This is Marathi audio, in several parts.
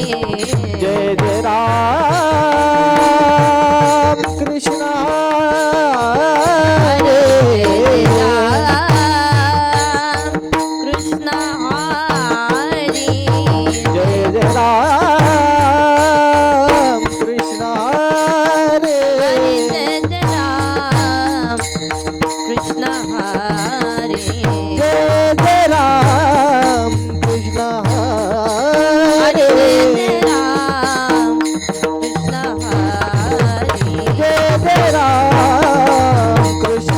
जय जय राम कृष्ण हरे कृष्ण हरी जय जय राम कृष्ण हरे जय जय राम कृष्ण हरी जय जय राम कृष्ण हरे जय राम कृष्ण हरी जय जय राम कृष्ण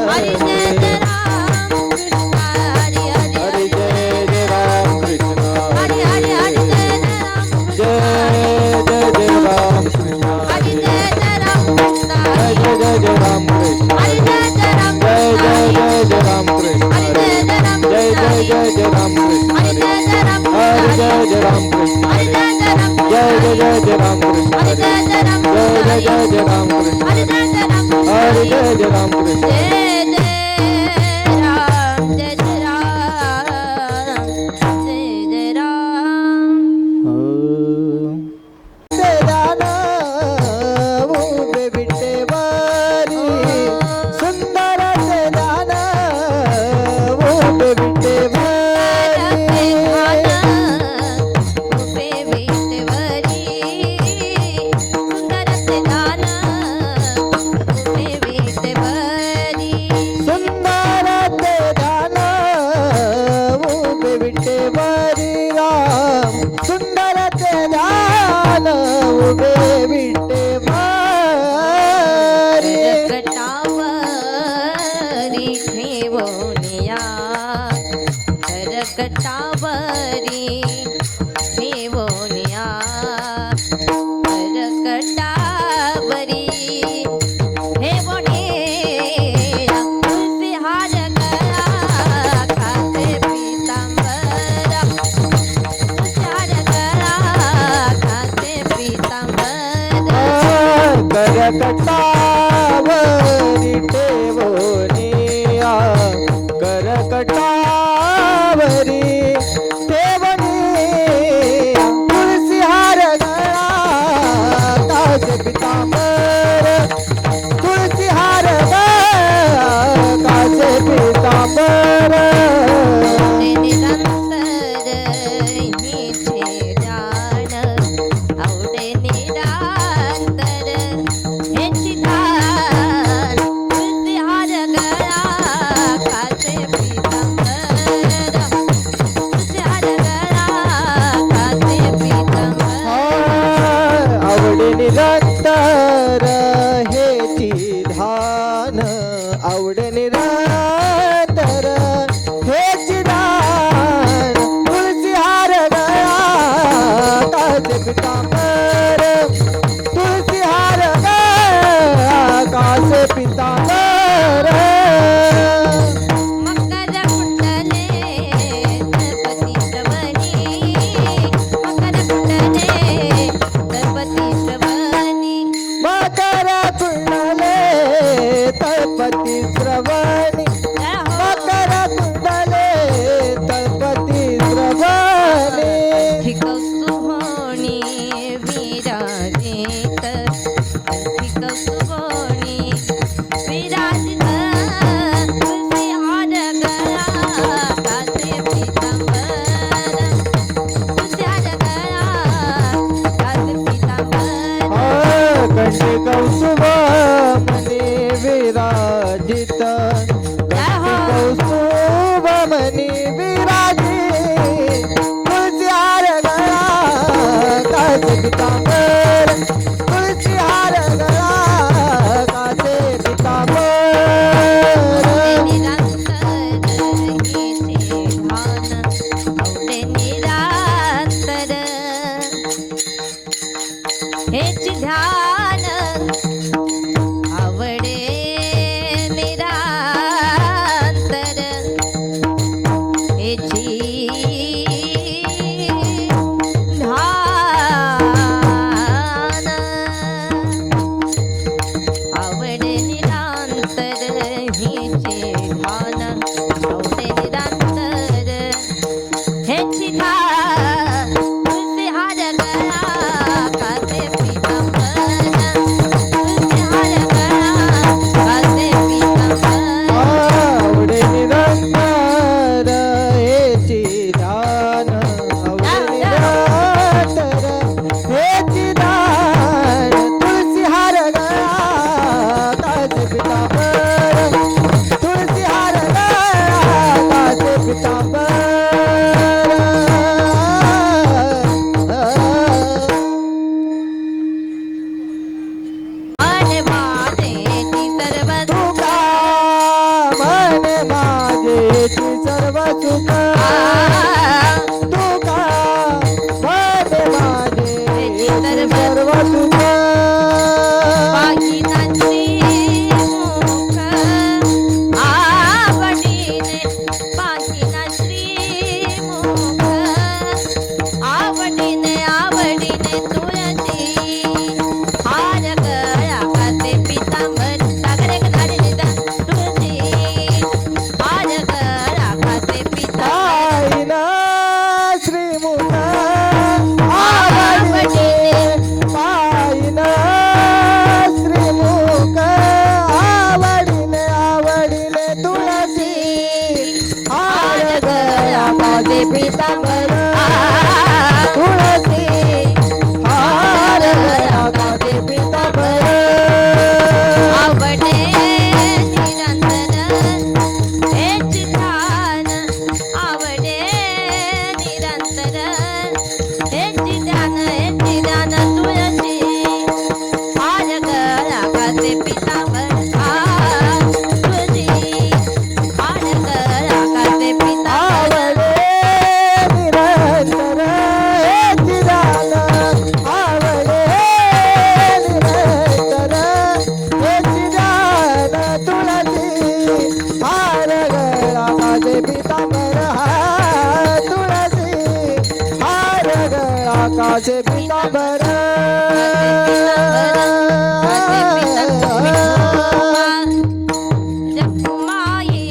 हरी हरे जय जय राम कृष्ण हरी हरी हरे जय जय राम कृष्ण हरी हरी हरी जय जय राम कृष्ण जय जय राम कृष्ण हरी जय जय राम कृष्ण जय जय जय राम कृष्ण हरी जय जय राम जय कृष्ण जय जय राम हरी कृष्ण जय जय राम जय कृष्ण जय जय राम कृष्ण हरी जय जय राम कृष्ण हरे जय जय राम कृष्ण हरी जय जय राम कृष्ण जय जय जय राम कृष्ण हरी जय जय राम कृष्ण हरे जय जय राम कृष्ण हरी जय जय राम कृष्ण जय जय जय राम जय जय राम तेरा नाम उभे विटेवारी सुंदर तेरा नाम उभे विटेवारी उभे विटेवरी सुंदर ते दान उभे विटेवरी सुंदर तेरा नाम उभे विटेवारी राम सुंदर तेरा नाम उभे विटेवारी करकटावरी ठेवोनिया करकटावरी ठेवोनिया करकटावरी ठेवोनिया तुलसी हार गळा खाते पीतांबर तुलसी हार गळा खाते पीतांबर करकटावरी ठेवोनिया करकटावरी ठेवोनिया तुलसी हार गळा कासे पितांबर तुलसी हार गळा कासे पितांबर निरंतर हिचे ध्यान आवडे निरंतर हेची ध्यान तुलसी हार गळा खाते पीतांबर तुलसी हार गळा खाते पीतांबर आवडे निरंतर हेची ध्यान आवडे निरंतर हेची ध्यान तुलसी हार गळा कासे पितांबर तुलसी हार गळा कासे पितांबर मकर कुंडले गणपती श्रवणी मकर कुंडले गणपती श्रवणी मकर कुंडले तळपती श्रवणी जय हो मकर कुंडले तळपती श्रवणी ही कौस्तुभोणी विराजित ही कौस्तुभोणी विराजित तुलसी हार गळा कासे पीतांबर तुलसी हार गळा कासे पीतांबर कंठी कौस्तुभ मनी विराजित जय हो कौस्तुभ मनी विराजित तुलसी हार गळा कासे पितांबर तुलसी हार गळा कासे पितांबर निरंतर हिचे ध्यान आवडे निरंतर हेची ध्यान आवडे निरंतर हेची ध्यान आवडे निरंतर हिचे ध्यान आवडे निरंतर हेची ध्यान तुलसी हार ते माझे तर सर्व सुख पाहिना श्रीमुख आवडीने पाहिना श्रीमुख आवडीने आवडीने तुळशी हार गळ्याचे पितांबर सागरे गधारे निदान तुळशी हार गळ्याचे पितांबर पाहिना श्रीमुख आवडीने पाहिना श्रीमुख आवडीने आवडीने तुळसी हार गळ्याचे पितांबर तुळसी हार गळ्याचे पितांबर आवडे निरंतर हेच ध्यान आवडे निरंतर हेच ध्यान तुळशी हार गळ्याचे पितांबर तुळशी हार गळ्याचे पितांबर आवडे निरंतर हेच ध्यान आवडे निरंतर हेच ध्यान तुळसी हार गळ्याचे पितांबर तुळसी हार गळ्याचे पितांबर रखुमाई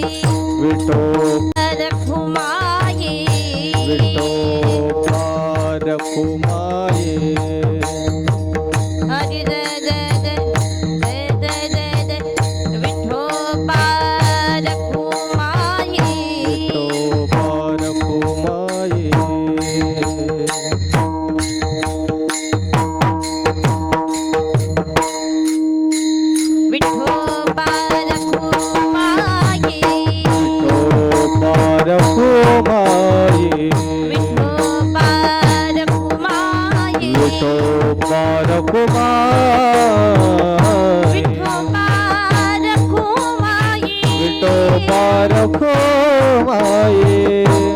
विठो रखुमाई रखुमाये हरि जय जय जय जय जय जय जय विठोबा रखुमाई रखुमाये विठोबा रखुमाई रखुमाये विठोबा रखुमाई विठोबा रखुमाये विठोबा रखुमाई विठोबा रखुमाये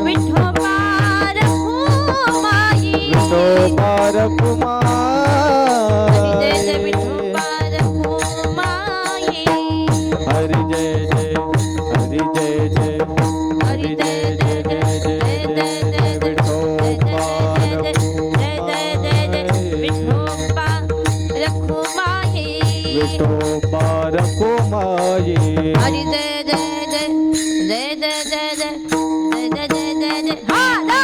विठोबा रखुमाई विठोबा रखुमाये जय जय विठोबा रखुमाई हरि जय जय हरि जय जय हरि जय जय जय जय जय जय विठोबा जय जय जय जय विठोबा रखुमाई विठोबा रखुमाये हरि जय जय जय जय जय जय जय जय जय जय जय हा ना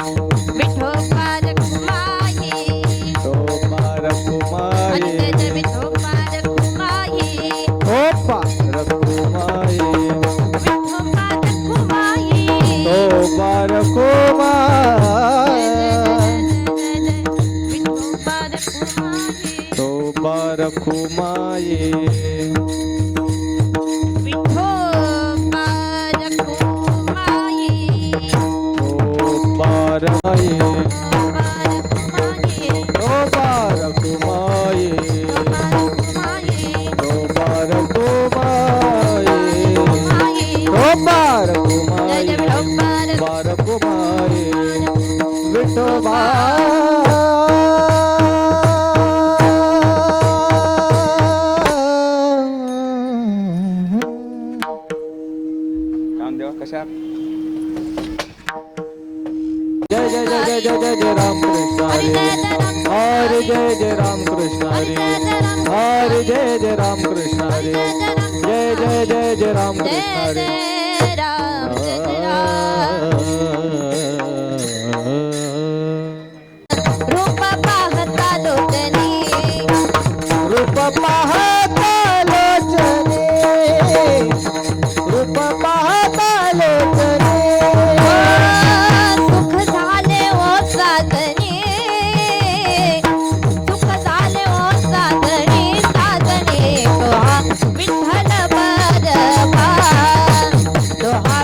विठोबा रखुमाई विठोबा हरि रखुमाये जय जय विठोबा रखुमाई विठोबा रखुमाये विठोबा रखुमाई विठोबा रखुमाये विठोबा रखुमाई विठोबा रखुमाये विठोबा रखुमाई विठोबा रखुमाये विठोबा रखुमाये विठोबा रखुमाये विठोबा रखुमाये विठोबा रखुमाये विठोबा रामदेवा कशा जय जय जय जय जय जय जय राम कृष्ण हरे हरे जय जय राम कृष्ण हरे हरे जय जय राम कृष्ण हरे जय जय जय जय राम कृष्ण हरे रूप पाहता लोचनी रूप पाहता लोचने रूप पाहता लोचने सुख झाले ओ साधनी सुख झाले ओ साधनी साधनी तो हा विठ्ठल बरभा तो हा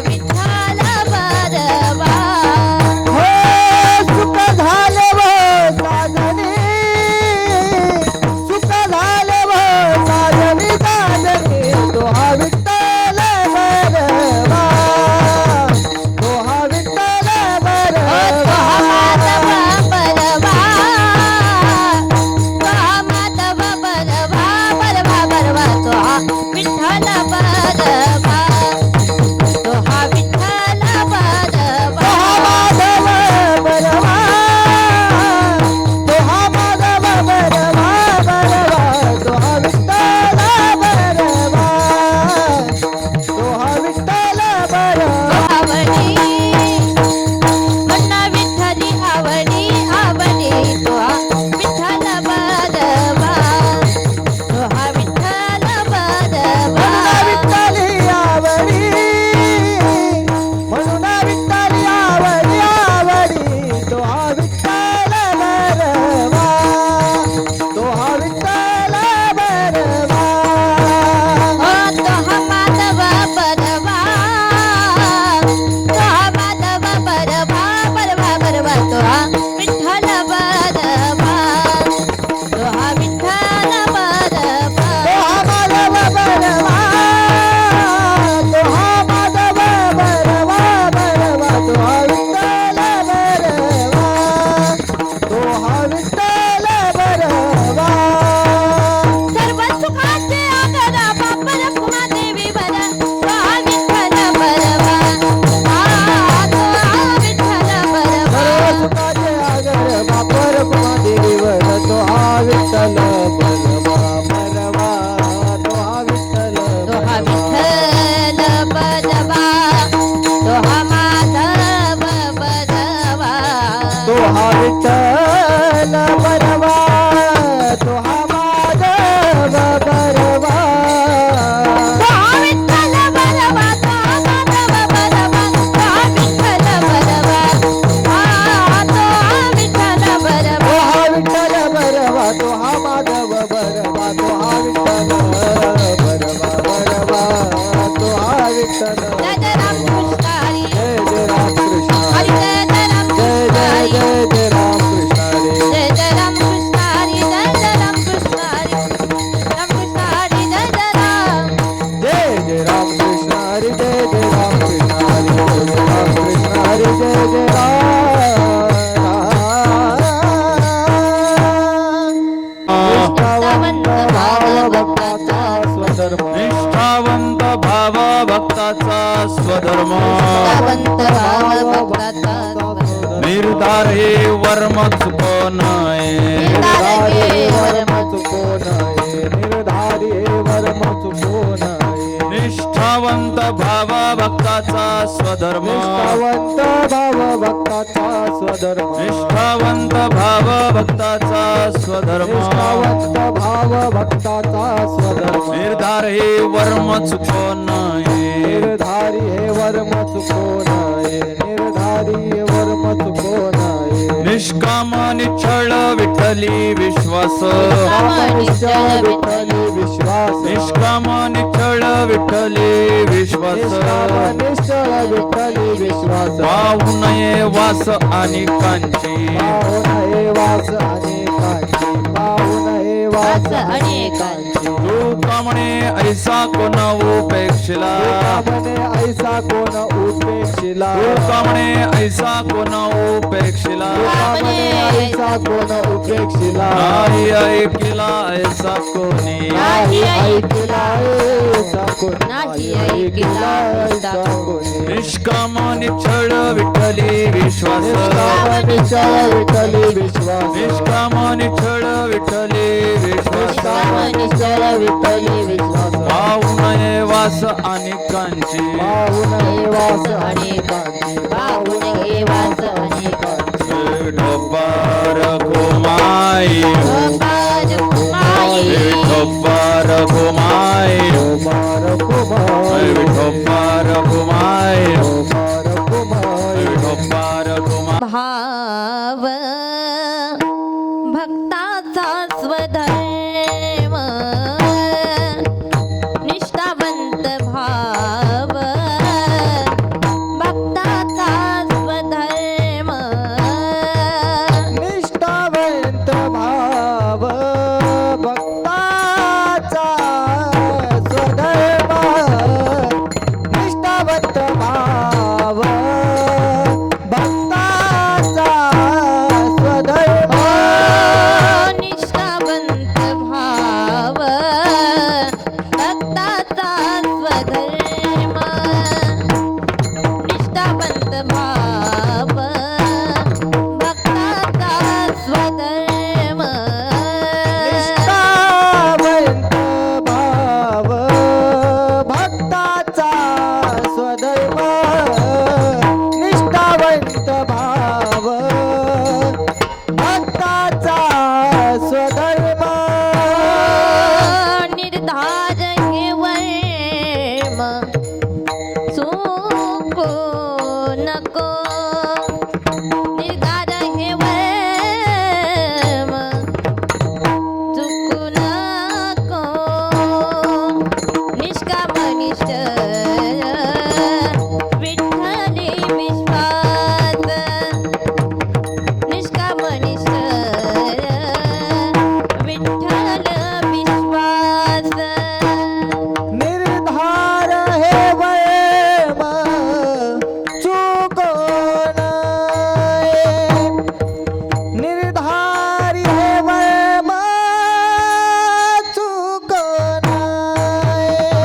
कीर्तन जय जय राम कृष्ण हरी जय जय राम कृष्ण हरी हरी जय जय राम जय कृष्ण जय हरी जय जय राम कृष्ण हरी जय जय राम कृष्ण हरी जय जय राम कृष्ण हरी राम कृष्ण हरी जय जय राम कृष्ण हरी जय जय राम कृष्ण हरी जय जय राम कृष्ण हरी जय जय राम निष्ठावंत भाव भक्ताचा स्वधर्म निष्ठावंत भाव भक्ताचा स्वधर्म निष्ठावंत भाव भक्ताचा निर्धार हे वर्म चुको नये निर्धारी हे वर्म चुको नये निर्धारी हे वर्म चुको नये निष्ठावंत भाव भक्ताचा स्वधर्म निष्ठावंत भाव भक्ताचा स्वधर्म निष्ठावंत भाव भक्ताचा स्वधर्म निष्ठावंत भाव भक्ताचा स्वधर्म निर्धार हे वर्म चुको नये निर्धारी हे वर्म चुको नये निर्धारी हे वर्म चुको नये निष्काम निच्छळ विठ्ठली विश्वास निश्चय विठ्ठली विश्वास निष्काम निच्छळ विठ्ठली विश्वास निश्चय विठ्ठली विश्वास पाहू नये वास अनेकांची पाहुन हे वास अनेकांची पाहुन हे वास अनेकांची तू कामणे ऐसा कोण उपेक्षिला म्हणे ऐसा कोण उपेक्षिला तू कामणे ऐसा कोण उपेक्षिला म्हणे ऐसा कोण उपेक्षिला नाही ऐकिला ऐसा कोणी नाही ऐकला ऐसा कोण नाही ऐकला ऐसा कोणी निष्काम निच्छळ विठ्ठली विश्वास निश्चय विठ्ठली विश्वास निष्काम निच्छळ विठ्ठली विश्वास निश्चय विठ्ठली विश्वास पाहू नये वास अनेकांची पाहुन हे वास अनेकांची पाहुन हे वास अनेकांची विठोबार घुमाई गोपाल कुमाई विठोबार घुमाई कुमार कुमार विठोबार घुमाई कुमार कुमार विठोबार घुमाई भाव भक्ताचा स्वधर्म निष्ठावंत भाव भक्ताचा स्वधर्म निष्ठावंत भाव भक्ताचा स्वधर्म निष्ठावंत भाव भक्ताचा स्वधर्म निष्ठावंत भाव भक्ताचा स्वधर्म निष्ठावंत भाव भक्ताचा स्वधर्म निष्ठावंत भाव भक्ताचा स्वधर्म निष्ठावंत भाव भक्ताचा स्वधर्म निर्धार हे वर्म चुको नको निर्धार हे वर्म चुकू नको निष्काम निश्चय विठ्ठली विश्वास निष्काम निश्चय विठ्ठल विश्वास निर्धार हे वर्म चुको नये निर्धारी हे वर्म चुको नये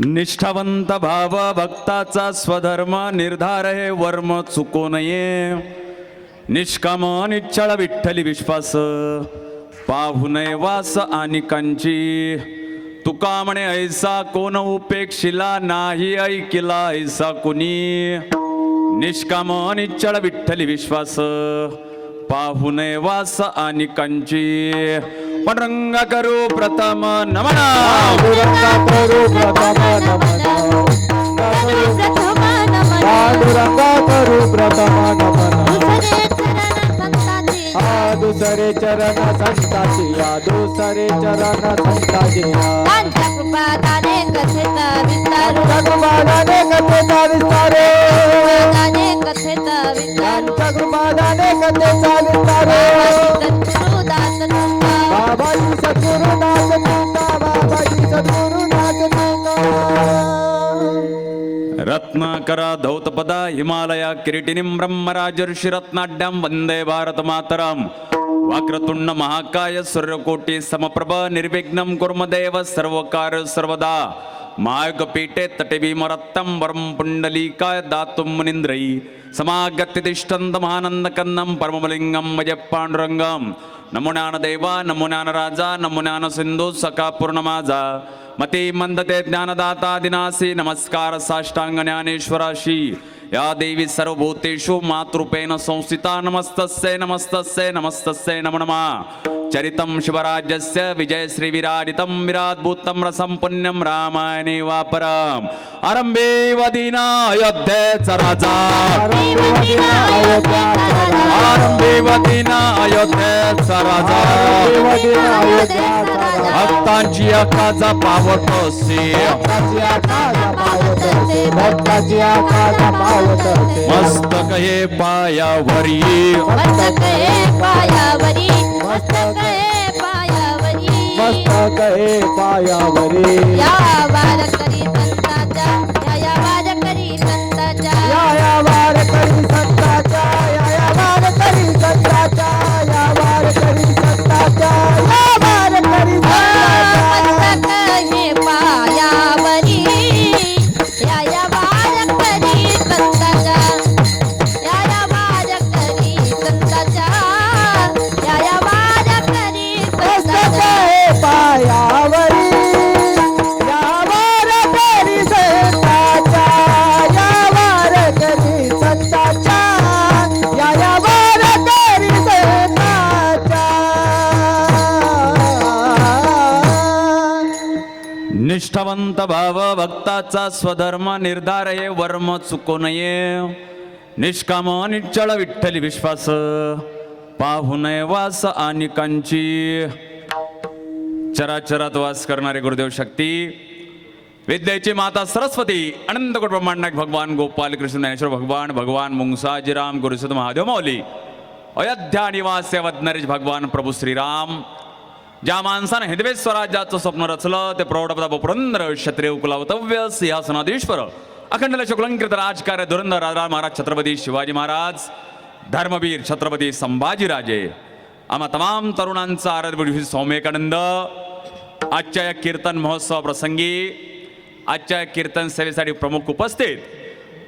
निष्ठावंत भाव भक्ताचा स्वधर्म निर्धार हे वर्म चुको नये. निष्काम निश्चळ विठ्ठली विश्वास पाहू नये वास अनिकांची. तुका म्हणे ऐसा कोण उपेक्षिला नाही ऐकिला ऐसा कुणी. निष्काम निश्चळ विठ्ठली विश्वास पाहू नये वास अनिकांची. पांडुरंग करू प्रथम नमन. पांडुरंगा करू प्रथम नमन. पांडुरंगा करू प्रथम नमन. दुसरे चरण संताची या. दुसरे चरण संताची या. त्यांच्या कृपादाने कथेचा विस्तारू. कृपादाने कथेचा विस्तारे. कथेचा विस्तारू. त्यांच्या कृपादाने कथेचा विस्तारे. सद्गुरुदास तुका. बाबाजी सद्गुरुदास तुका. बाबाजी सद्गुरुदास तुका. रत्नाकरा धौतपदा हिमालया किरीटिनीं ब्रह्मराजर्षि रत्नाढ्यां वंदे भारत मातरम. वक्रतुंड महाकाय सूर्यकोटि समप्रभ निर्विघ्नं कुर्मदेव सर्वकार सर्वदा. मार्गपीठे तटे भीमरत्तं वरं पुण्डलीकाय दातुं मुनीन्द्रैः. समागत्य तिष्ठन्त महानन्दकन्दं परमलिङ्गं भज पाण्डुरङ्गं. नमो ज्ञानदेवा नमो ज्ञानराजा नमो ज्ञानसिन्धु सखा पूर्णमाजा. मती मंदते ज्ञानदाता दिनासी नमस्कार साष्टांग ज्ञानेश्वराशी. या देवी सर्वभूतेषु मातृपेण संस्थिता. नमस्तस्यै नमस्तस्यै नमस्तस्यै नमो नमः. चरितं शिवराज्यस्य विजय श्री विराजितं विराद्भूतं रसं पुण्यं रामायणे वापरम्. आरंभे वदीना अयोध्येचा राजा. आरंभे वदीना अयोध्येचा राजा. भक्तांची आकाजा पावतसे. भक्ताची आकाजा पावतसे. मस्तक हे पायावरी. मस्तक हे पायावरी. मस्तक हे पायावरी. मस्तक हे पायावरी. या वारकरी संतांच्या. या वारकरी संतांच्या. या वारकरी संतांच्या. या वारकरी संतांच्या. या वारकरी संतांच्या. या वारकरी मस्तक हे पायावरी. या वारकरी संतांच्या. या वारकरी संतांच्या. या वारकरी संतांच्या. पायावरी. या वारकरी संतांच्या. या वारकरी संतांच्या. या वारकरी संतांच्या. निष्ठावंत भाव भक्ताचा स्वधर्म निर्धार हे वर्म चुको नये. निष्काम निश्चळ विठ्ठली विश्वास पाहू नये वास अनिकांची. चराचरात वास करणारे गुरुदेव शक्ती विद्येची माता सरस्वती अनंतकोट ब्रह्मांड भगवान गोपाल कृष्ण ज्ञानेश्वर भगवान भगवान मुंगसाजीराम गुरुसुत महादेव माऊली अयोध्या निवास नरेश भगवान प्रभू श्रीराम. ज्या माणसानं हिंदवी स्वराज्याचं स्वप्न रचलं ते प्रौढप्रताप पुरंदर क्षत्रिय कुलावतव्य सिंहासनाधीश्वर अखंड शुक्लंकृत राजकार्य धुरंधर राजा महाराज छत्रपती शिवाजी महाराज धर्मवीर छत्रपती संभाजीराजे आम्हा तमाम तरुणांचा आराध्य सौम्यकानंद. आजच्या या कीर्तन महोत्सव प्रसंगी आजच्या कीर्तन सेवेसाठी प्रमुख उपस्थित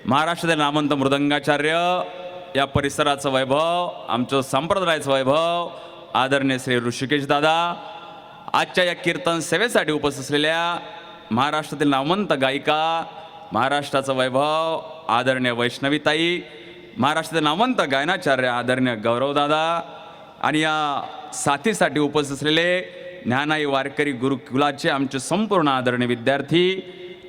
महाराष्ट्रातील नामवंत मृदंगाचार्य या परिसराचं वैभव आमचं संप्रदायाचं वैभव आदरणीय श्री ऋषिकेश दादा. आजच्या या कीर्तन सेवेसाठी उपस्थित असलेल्या महाराष्ट्रातील नामवंत गायिका महाराष्ट्राचं वैभव आदरणीय वैष्णवीताई. महाराष्ट्रातील नामवंत गायनाचार्य आदरणीय गौरवदादा आणि या साथीसाठी उपस्थित असलेले ज्ञानाई वारकरी गुरुकुलाचे आमचे संपूर्ण आदरणीय विद्यार्थी.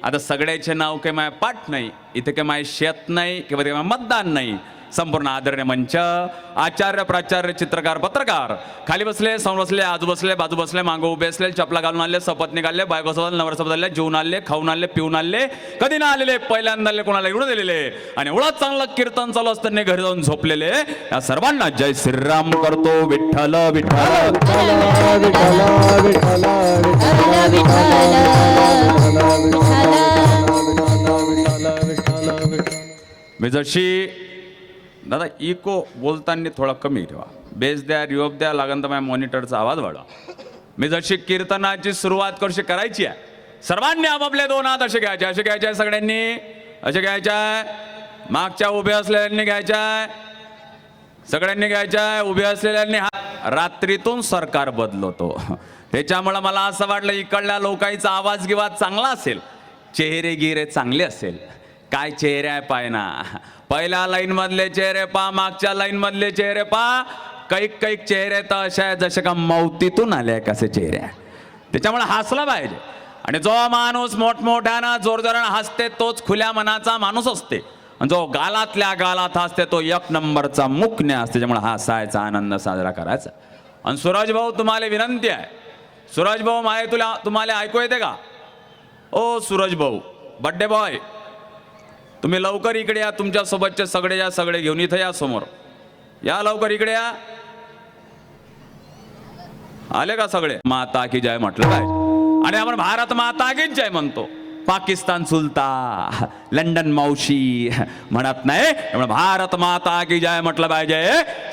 आता सगळ्याचे नाव काही माय पाठ नाही, इथे काही माय शेत नाही किंवा ते मतदान नाही. संपूर्ण आदरणीय मंच आचार्य प्राचार्य चित्रकार पत्रकार खाली बसले समोर बसले आजू बसले बाजू बसले मागो उभे असले चपला घालून आले सपत्नी घालले बायकोसोबत नवरसोबत आले जेवून आले खाऊन आले पिऊन आले कधी ना आलेले पहिल्यांदा आले कोणाला एवढं दिलेले आणि एवढं चांगलं कीर्तन चालू असताना घरी जाऊन झोपलेले या सर्वांना जय श्रीराम करतो. विठ्ठल विठ्ठल मी जशी दादा इको बोलताना थोडा कमी ठेवा. बेस द्या रिओप द्या लागन तर माझ्या मॉनिटरचा आवाज वाढवा. मी जशी कीर्तनाची सुरुवात कशी करायची आहे सर्वांनी आपापले दोन हात असे घ्यायचे सगळ्यांनी, असे घ्यायचे. मागच्या उभे असलेल्यांनी घ्यायचे, सगळ्यांनी घ्यायचे. उभे असलेल्यांनी रात्रीतून सरकार बदलतो, त्याच्यामुळे मला असं वाटलं इकडल्या लोकांचा आवाज गिवाज चांगला असेल, चेहरे गिरे चांगले असेल. काय चेहरे आहे पाय ना, पहिल्या लाईन मधले चेहरे पा, मागच्या लाईन मधले चेहरे पा. कैक चेहरे तर असे आहे जसे का मौतीतून आले कसे चेहरे आहे. त्याच्यामुळे हसला पाहिजे. आणि जो माणूस मोठमोठ्यानं जोरजोरानं हसते तोच खुल्या मनाचा माणूस असते, आणि जो गालातल्या गालात हसते तो एक नंबरचा मुकण्या असते. त्याच्यामुळे हसायचा, आनंद साजरा करायचा. आणि सूरज भाऊ तुम्हाला विनंती आहे, सूरज भाऊ माये तुम्हाला ऐकू येते का? ओ सूरज भाऊ, बड्डे बॉय, तुम्ही लवकर इकडे या. तुमच्या सोबतचे सगळे घेऊन इथं या, समोर या, लवकर इकडे या. आले का सगळे? माता की जय म्हटलं पाहिजे. आणि आपण भारत माता की जय म्हणतो, पाकिस्तान चुलता, लंडन मावशी म्हणत नाही. भारत माता की जय म्हटलं पाहिजे.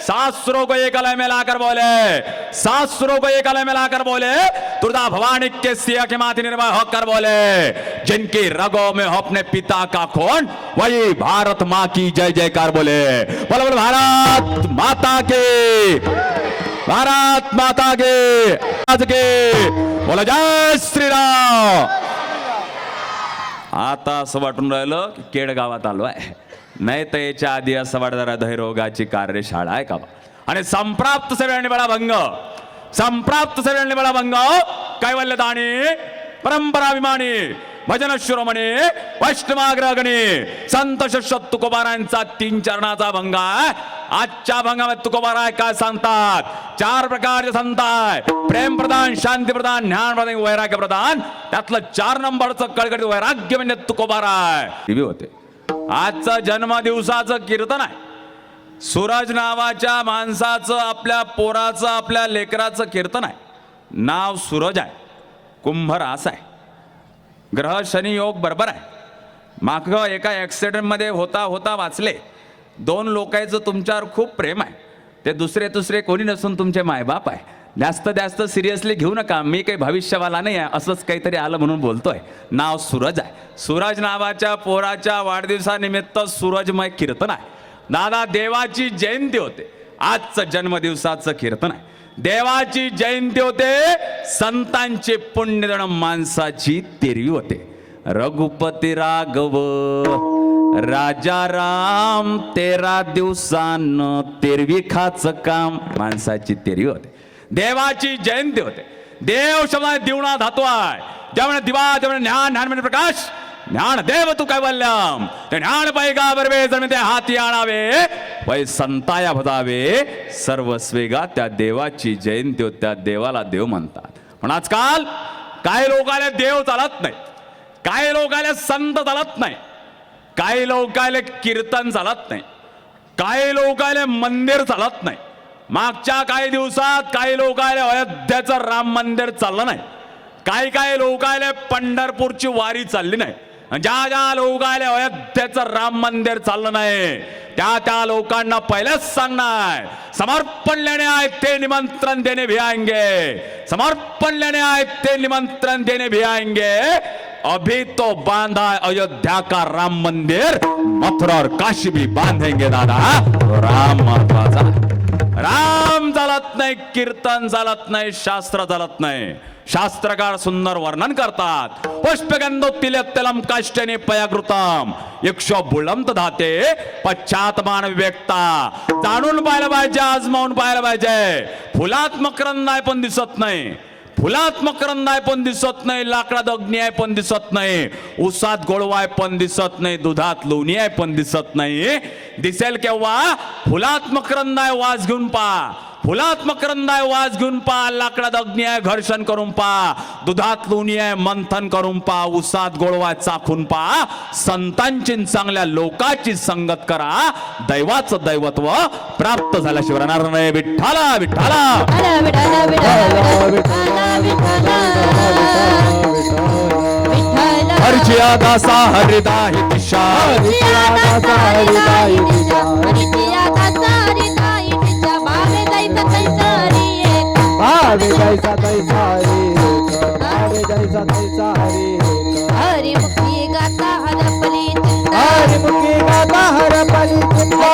7 सुरों को एक गले में लाकर बोले, 7 सुरों को एक गले में लाकर बोले, दुर्गा भवानी के सिया के माथे निर्भय होकर बोले, जिनकी रगों में हो अपने पिता का खून, वही भारत माँ की जय जयकार बोले. बोलो बोलो भारत माता के, भारत माता के, आज के बोला जय श्रीराम. आता असं वाटून राहिलं की केडगावात आलो आहे, नाही तर याच्या आधी असं वाटत जरा धैर्यरोगाची कार्यशाळा आहे का. आणि संप्राप्त सेवेने बळा भंग, संप्राप्त सेवेने बळा भंग, कैवल्यदानी, परंपराभिमानी, भजन शिरोमणी, वैष्णवाग्रगणी संत शिष्य तुकोबारांचा 3 चरणाचा भंग आहे. आजच्या भंगामध्ये तुकोबाराय काय सांगतात? 4 प्रकारचे संत आहे, प्रेम प्रधान, शांती प्रधान, ज्ञान प्रधान, वैराग्य प्रधान. त्यातलं 4 नंबरचं कळकळीत वैराग्य म्हणजे तुकोबाराय होते. आजचं जन्मदिवसाचं कीर्तन आहे. सूरज नावाच्या माणसाचं, आपल्या पोराचं, आपल्या लेकराचं कीर्तन आहे. नाव सूरज आहे, कुंभ रास आहे, ग्रह शनी योग बरोबर आहे. माग एका ॲक्सिडेंटमध्ये होता वाचले. 2 लोकांचं तुमच्यावर खूप प्रेम आहे, ते दुसरे कोणी नसून तुमचे मायबाप आहे. जास्त सिरियसली घेऊ नका, मी काही भविष्यवाला नाही आहे, असंच काहीतरी आलं म्हणून बोलतोय. नाव सूरज आहे. सूरज नावाच्या पोराच्या वाढदिवसानिमित्त सूरजमय कीर्तन आहे. दादा देवाची जयंती होते, आजचं जन्मदिवसाचं कीर्तन आहे. देवाची जयंती होते, संतांचे पुण्यदण माणसाची तेरवी होते. रघुपती राघव राजा राम, 13 दिवसानं तेरवी खाच काम, माणसाची तेरवी होते. देवाची जयंती होते. देव शब्द दिवणा धातू आहे. ज्यामुळे दिवा, ज्यामुळे ज्ञान, ज्ञान म्हणजे प्रकाश, ज्ञान देव तू कैवल्यम, ते ज्ञान पैगा बरवे जणते हाती आणावे, वै संताया भजावे सर्वस्वेगा. त्या देवाची जयंती होती, त्या देवाला देव म्हणतात. पण आजकाल काही लोकांना देव चालत नाही, काही लोकांना संत चालत नाही, काही लोकांना कीर्तन चालत नाही, काही लोकांना मंदिर चालत नाही. मागच्या काही दिवसात काही लोकांना अयोध्याचं राम मंदिर चाललं नाही, काही लोकांना पंढरपूरची वारी चालली नाही. ज्या लोकांना अयोध्येचं राम मंदिर चाललं नाही, त्या लोकांना पहिलेच सांगणार, समर्पण लेने आए ते निमंत्रण देने भी आएंगे, समर्पण लेने आए ते निमंत्रण देने भी आएंगे. अभी तो बांधा अयोध्या का राम मंदिर, मथुरा और काशी भी बांधेंगे दादा. राम महत्वाचा. राम चालत नाही, कीर्तन चालत नाही, शास्त्र चालत नाही. शास्त्रकार सुंदर वर्णन करतात. पुष्पगंधोत्तिलम काष्टेने पयाकृतम यक्ष बुलंत धाते पश्चात्मान विवेकता. जाणून पाहायला पाहिजे, आजमावून पाहायला पाहिजे. फुलात मकरंद आहे पण दिसत नाही, फुलात मकरंद आहे पण दिसत नाही, लाकडात अग्नी आहे पण दिसत नाही, उसात गोळवा आहे पण दिसत नाही, दुधात लोणी आहे पण दिसत नाही. दिसेल केव्हा? फुलात मकरंद आहे वास घेऊन पहा, फुलात मकरंद आहे वास घेऊन पहा, लाकडात अग्नी आहे घर्षण करून पहा, दुधात लोणी आहे मंथन करून पहा, उसात गोळवा चाखून पहा. संतांची चांगल्या लोकांची संगत करा, दैवाचं दैवत्व प्राप्त झाल्याशिवाय राहणार नाही. विठ्ठला विठ्ठला हरजिया दासा हरिदाहि दिशा, भावे जैसा तैसा रे, भावे जैसा तैसा हरी एक हरिमुखी गाता हरपली चिंता हरिमुखी गाता हरपली चिंता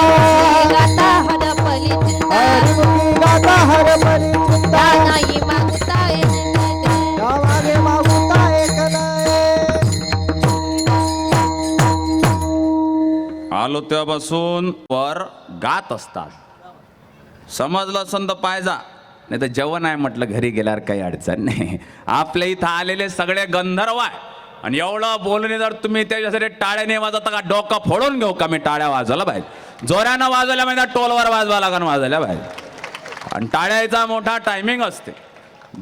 गाता हरपली चिंता हरिमुखी गाता हरपली चिंता नाही मागता येत त्यामागे मागुता एक नाही आलो तेव्हापासून वर गात असतात समजलं संत पायजा नाही तर जेवण आहे म्हटलं घरी गेल्यावर काही अडचण नाही आपल्या इथं आलेले सगळे गंधर्व आहे आणि एवढं बोलणे जर तुम्ही त्याच्यासाठी टाळ्याने वाजवता का डोकं फोडून घेऊ का मी टाळ्या वाजवला पाहिजे जोऱ्यानं वाजवल्या माहिती टोलवर वाजवा लागण वाजवल्या पाहिजे आणि टाळ्याचा मोठा टायमिंग असते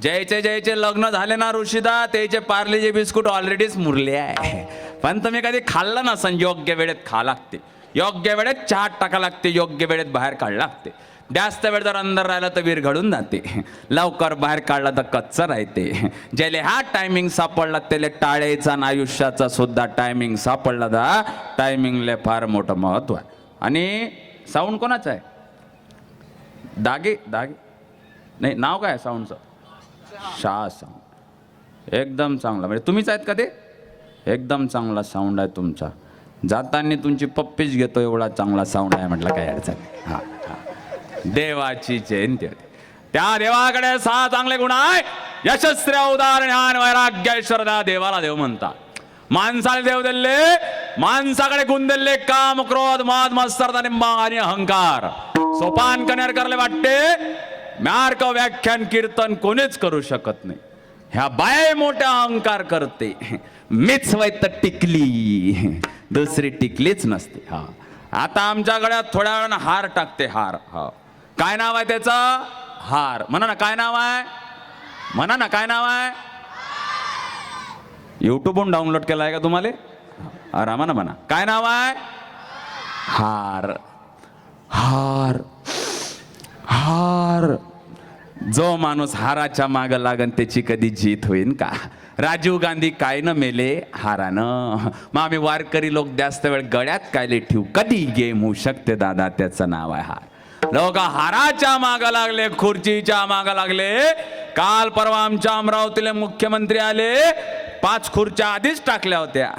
ज्याचे लग्न झाले ना ऋषिदा त्याचे पार्लेचे बिस्कुट ऑलरेडीच मुरले आहे पण तुम्ही कधी खाल्लं नसन योग्य वेळेत खा लागते योग्य वेळेत चहात टाका लागते योग्य वेळेत बाहेर काढ लागते जास्त वेळ जर अंदर राहिला तर विरघडून जाते लवकर बाहेर काढला तर कच्चं राहते ज्याले हा टायमिंग सापडला त्याला टाळेचा आणि आयुष्याचा सुद्धा टायमिंग सापडला तर टायमिंगले फार मोठं महत्व आहे आणि साऊंड कोणाचं आहे दागे नाही नाव काय साऊंडचं शाह साऊंड एकदम चांगला म्हणजे तुम्हीच आहेत का ते एकदम चांगला साऊंड आहे तुमचा जाताना तुमची पप्पीच घेतो एवढा चांगला साऊंड आहे म्हटलं काही अडचण नाही हां देवाची जयंती होती त्या देवाकडे 6 चांगले गुण आहे यशस्वी उदार ज्ञान वैराग्य ऐश्वर्या देवाला देव म्हणतात माणसाला देव दिले माणसाकडे गुण दिले काम क्रोध मद मत्सर आणि अहंकार सोपान कन्यार करले वाटते मार्क व्याख्यान कीर्तन कोणीच करू शकत नाही ह्या बाय मोठ्या अहंकार करते मीच वय तर टिकली दुसरी टिकलीच नसते हा आता आमच्या गळ्यात थोड्या वेळानं हार टाकते हार हा काय नाव आहे त्याचं हार म्हणा ना काय नाव आहे म्हणा ना काय नाव आहे युट्यूबहून डाउनलोड केला आहे का तुम्हाला आरामा ना म्हणा काय नाव आहे हार हार हार जो माणूस हाराच्या माग लागन त्याची कधी जीत होईन का राजीव गांधी काय न मेले हारानं मग आम्ही वारकरी लोक जास्त वेळ गळ्यात कायले ठेवू कधी गेम होऊ शकते दादा त्याचं नाव आहे हार लोक हाराच्या माग लागले खुर्चीच्या माग लागले काल परवा आमच्या अमरावतीला मुख्यमंत्री आले 5 खुर्च्या आधीच टाकल्या होत्या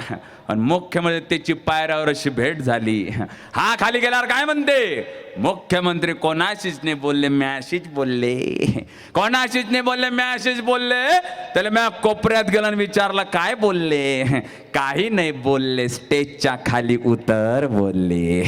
आणि मुख्यमंत्री त्याची पायऱ्यावर अशी भेट झाली हा खाली गेल्यावर काय म्हणते मुख्यमंत्री कोणाशीच नाही बोलले मॅशीच बोलले कोणाशीच नाही बोलले मॅशीच बोलले त्याला मी कोपऱ्यात गेला आणि विचारलं काय बोलले काही नाही बोलले स्टेजच्या खाली उतर बोलले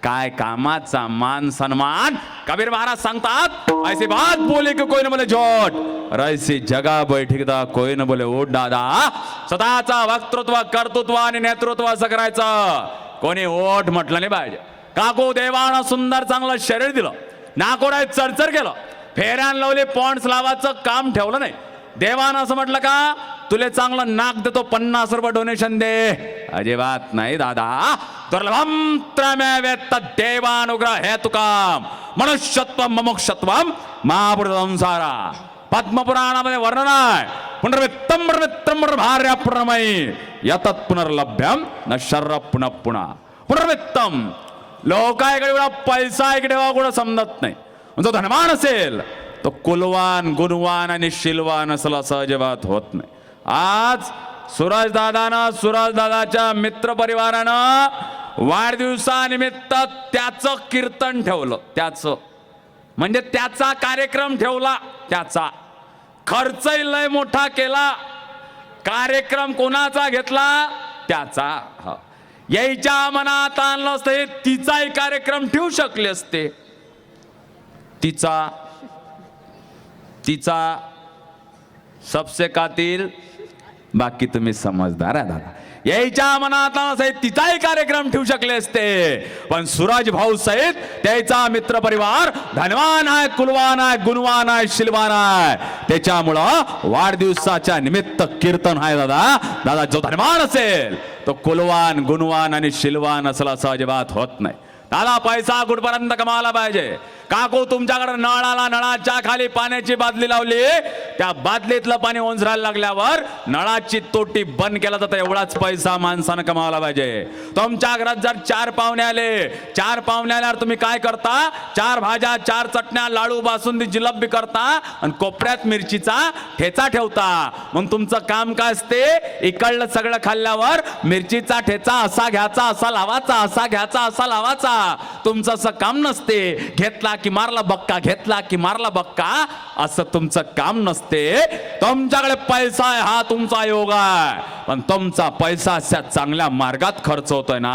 काय कामाचा मान सन्मान कबीर महाराज सांगतात ऐसी बात बोले की कोई न बोले झोट ऐसी जगा बैठकदा कोई न बोले ओट दादा स्वतःचा वक्तृत्व कर्तृत्व आणि नेतृत्व असं करायचं कोणी ओठ म्हटलं नाही पाहिजे काकू देवानं सुंदर चांगलं शरीर दिलं नाकोडाय चरचर केलं फेऱ्यान लावले पॉन्ड्स लावायचं काम ठेवलं नाही देवानं असं म्हटलं का तुले चांगलं नाक देतो 50 रुपये डोनेशन दे अजिबात नाही दादा दुर्लभम त्रमेवेत्त देवानुग्रह हे तुकाम मनुष्यत्वम ममुक्षत्वम महापुरुष संसारा पद्मपुराणामध्ये वर्णन आहे पुनर्वित्तम पुनर्वित्तम भार्या पुनर्मयी यतत् पुनर्लभ्यम न शर्र पुनः पुन्हा पुनर्वित्तम लोकांकडे एवढा पैसा इकडे कुठं समजत नाही जो धनवान असेल तो कुलवान गुणवान आणि शिलवान असला अजिबात होत नाही आज सूरज दादाच्या मित्र परिवारानं वाढदिवसानिमित्त त्याचं कीर्तन ठेवलं त्याचं म्हणजे त्याचा कार्यक्रम ठेवला त्याचा खर्चही लय मोठा केला कार्यक्रम कोणाचा घेतला त्याचा यायच्या मनात आणलं असतं तिचाही कार्यक्रम ठेवू शकले असते तिचा सबसे कातिल बाकी तुम्ही समजदार आहे दादा यायच्या मनात तिचाही कार्यक्रम ठेवू शकले असते पण सूरज भाऊ सहित त्याचा मित्र परिवार धनवान आहे कुलवान आहे गुणवान आहे शिलवान आहे त्याच्यामुळं वाढदिवसाच्या निमित्त कीर्तन आहे दादा जो धनवान असेल तो कुलवान गुणवान आणि शिलवान असला अजिबात होत नाही दादा पैसा कुठपर्यंत कमावला पाहिजे काकू तुमच्याकडे नळ आला, नळाच्या खाली पाण्याची बादली लावली, त्या बादलीतलं पाणी ओंजरायला लागल्यावर नळाची तोटी बंद केला तर एवढाच पैसा माणसानं कमावला पाहिजे. तुमच्या घरात जर 4 पाहुणे आले, 4 पाहुणे आल्यावर तुम्ही काय करता? 4 भाज्या, 4 चटण्या, लाडू, बासुंदी, जिलबी करता आणि कोपऱ्यात मिरचीचा ठेचा ठेवता. मग तुमचं काम काय असते? इकडलं सगळं खाल्ल्यावर मिरचीचा ठेचा असा घ्यायचा, असा लावायचा, असा घ्यायचा, असा लावायचा. तुमचं असं काम नसते. घेतला की मारला बक्का, घेतला की मारला बक्का, असं तुमचं काम नसते. तुमच्याकडे पैसा आहे, हा तुमचा योग आहे, पण तुमचा पैसा अशा चांगल्या मार्गात खर्च होतोय ना,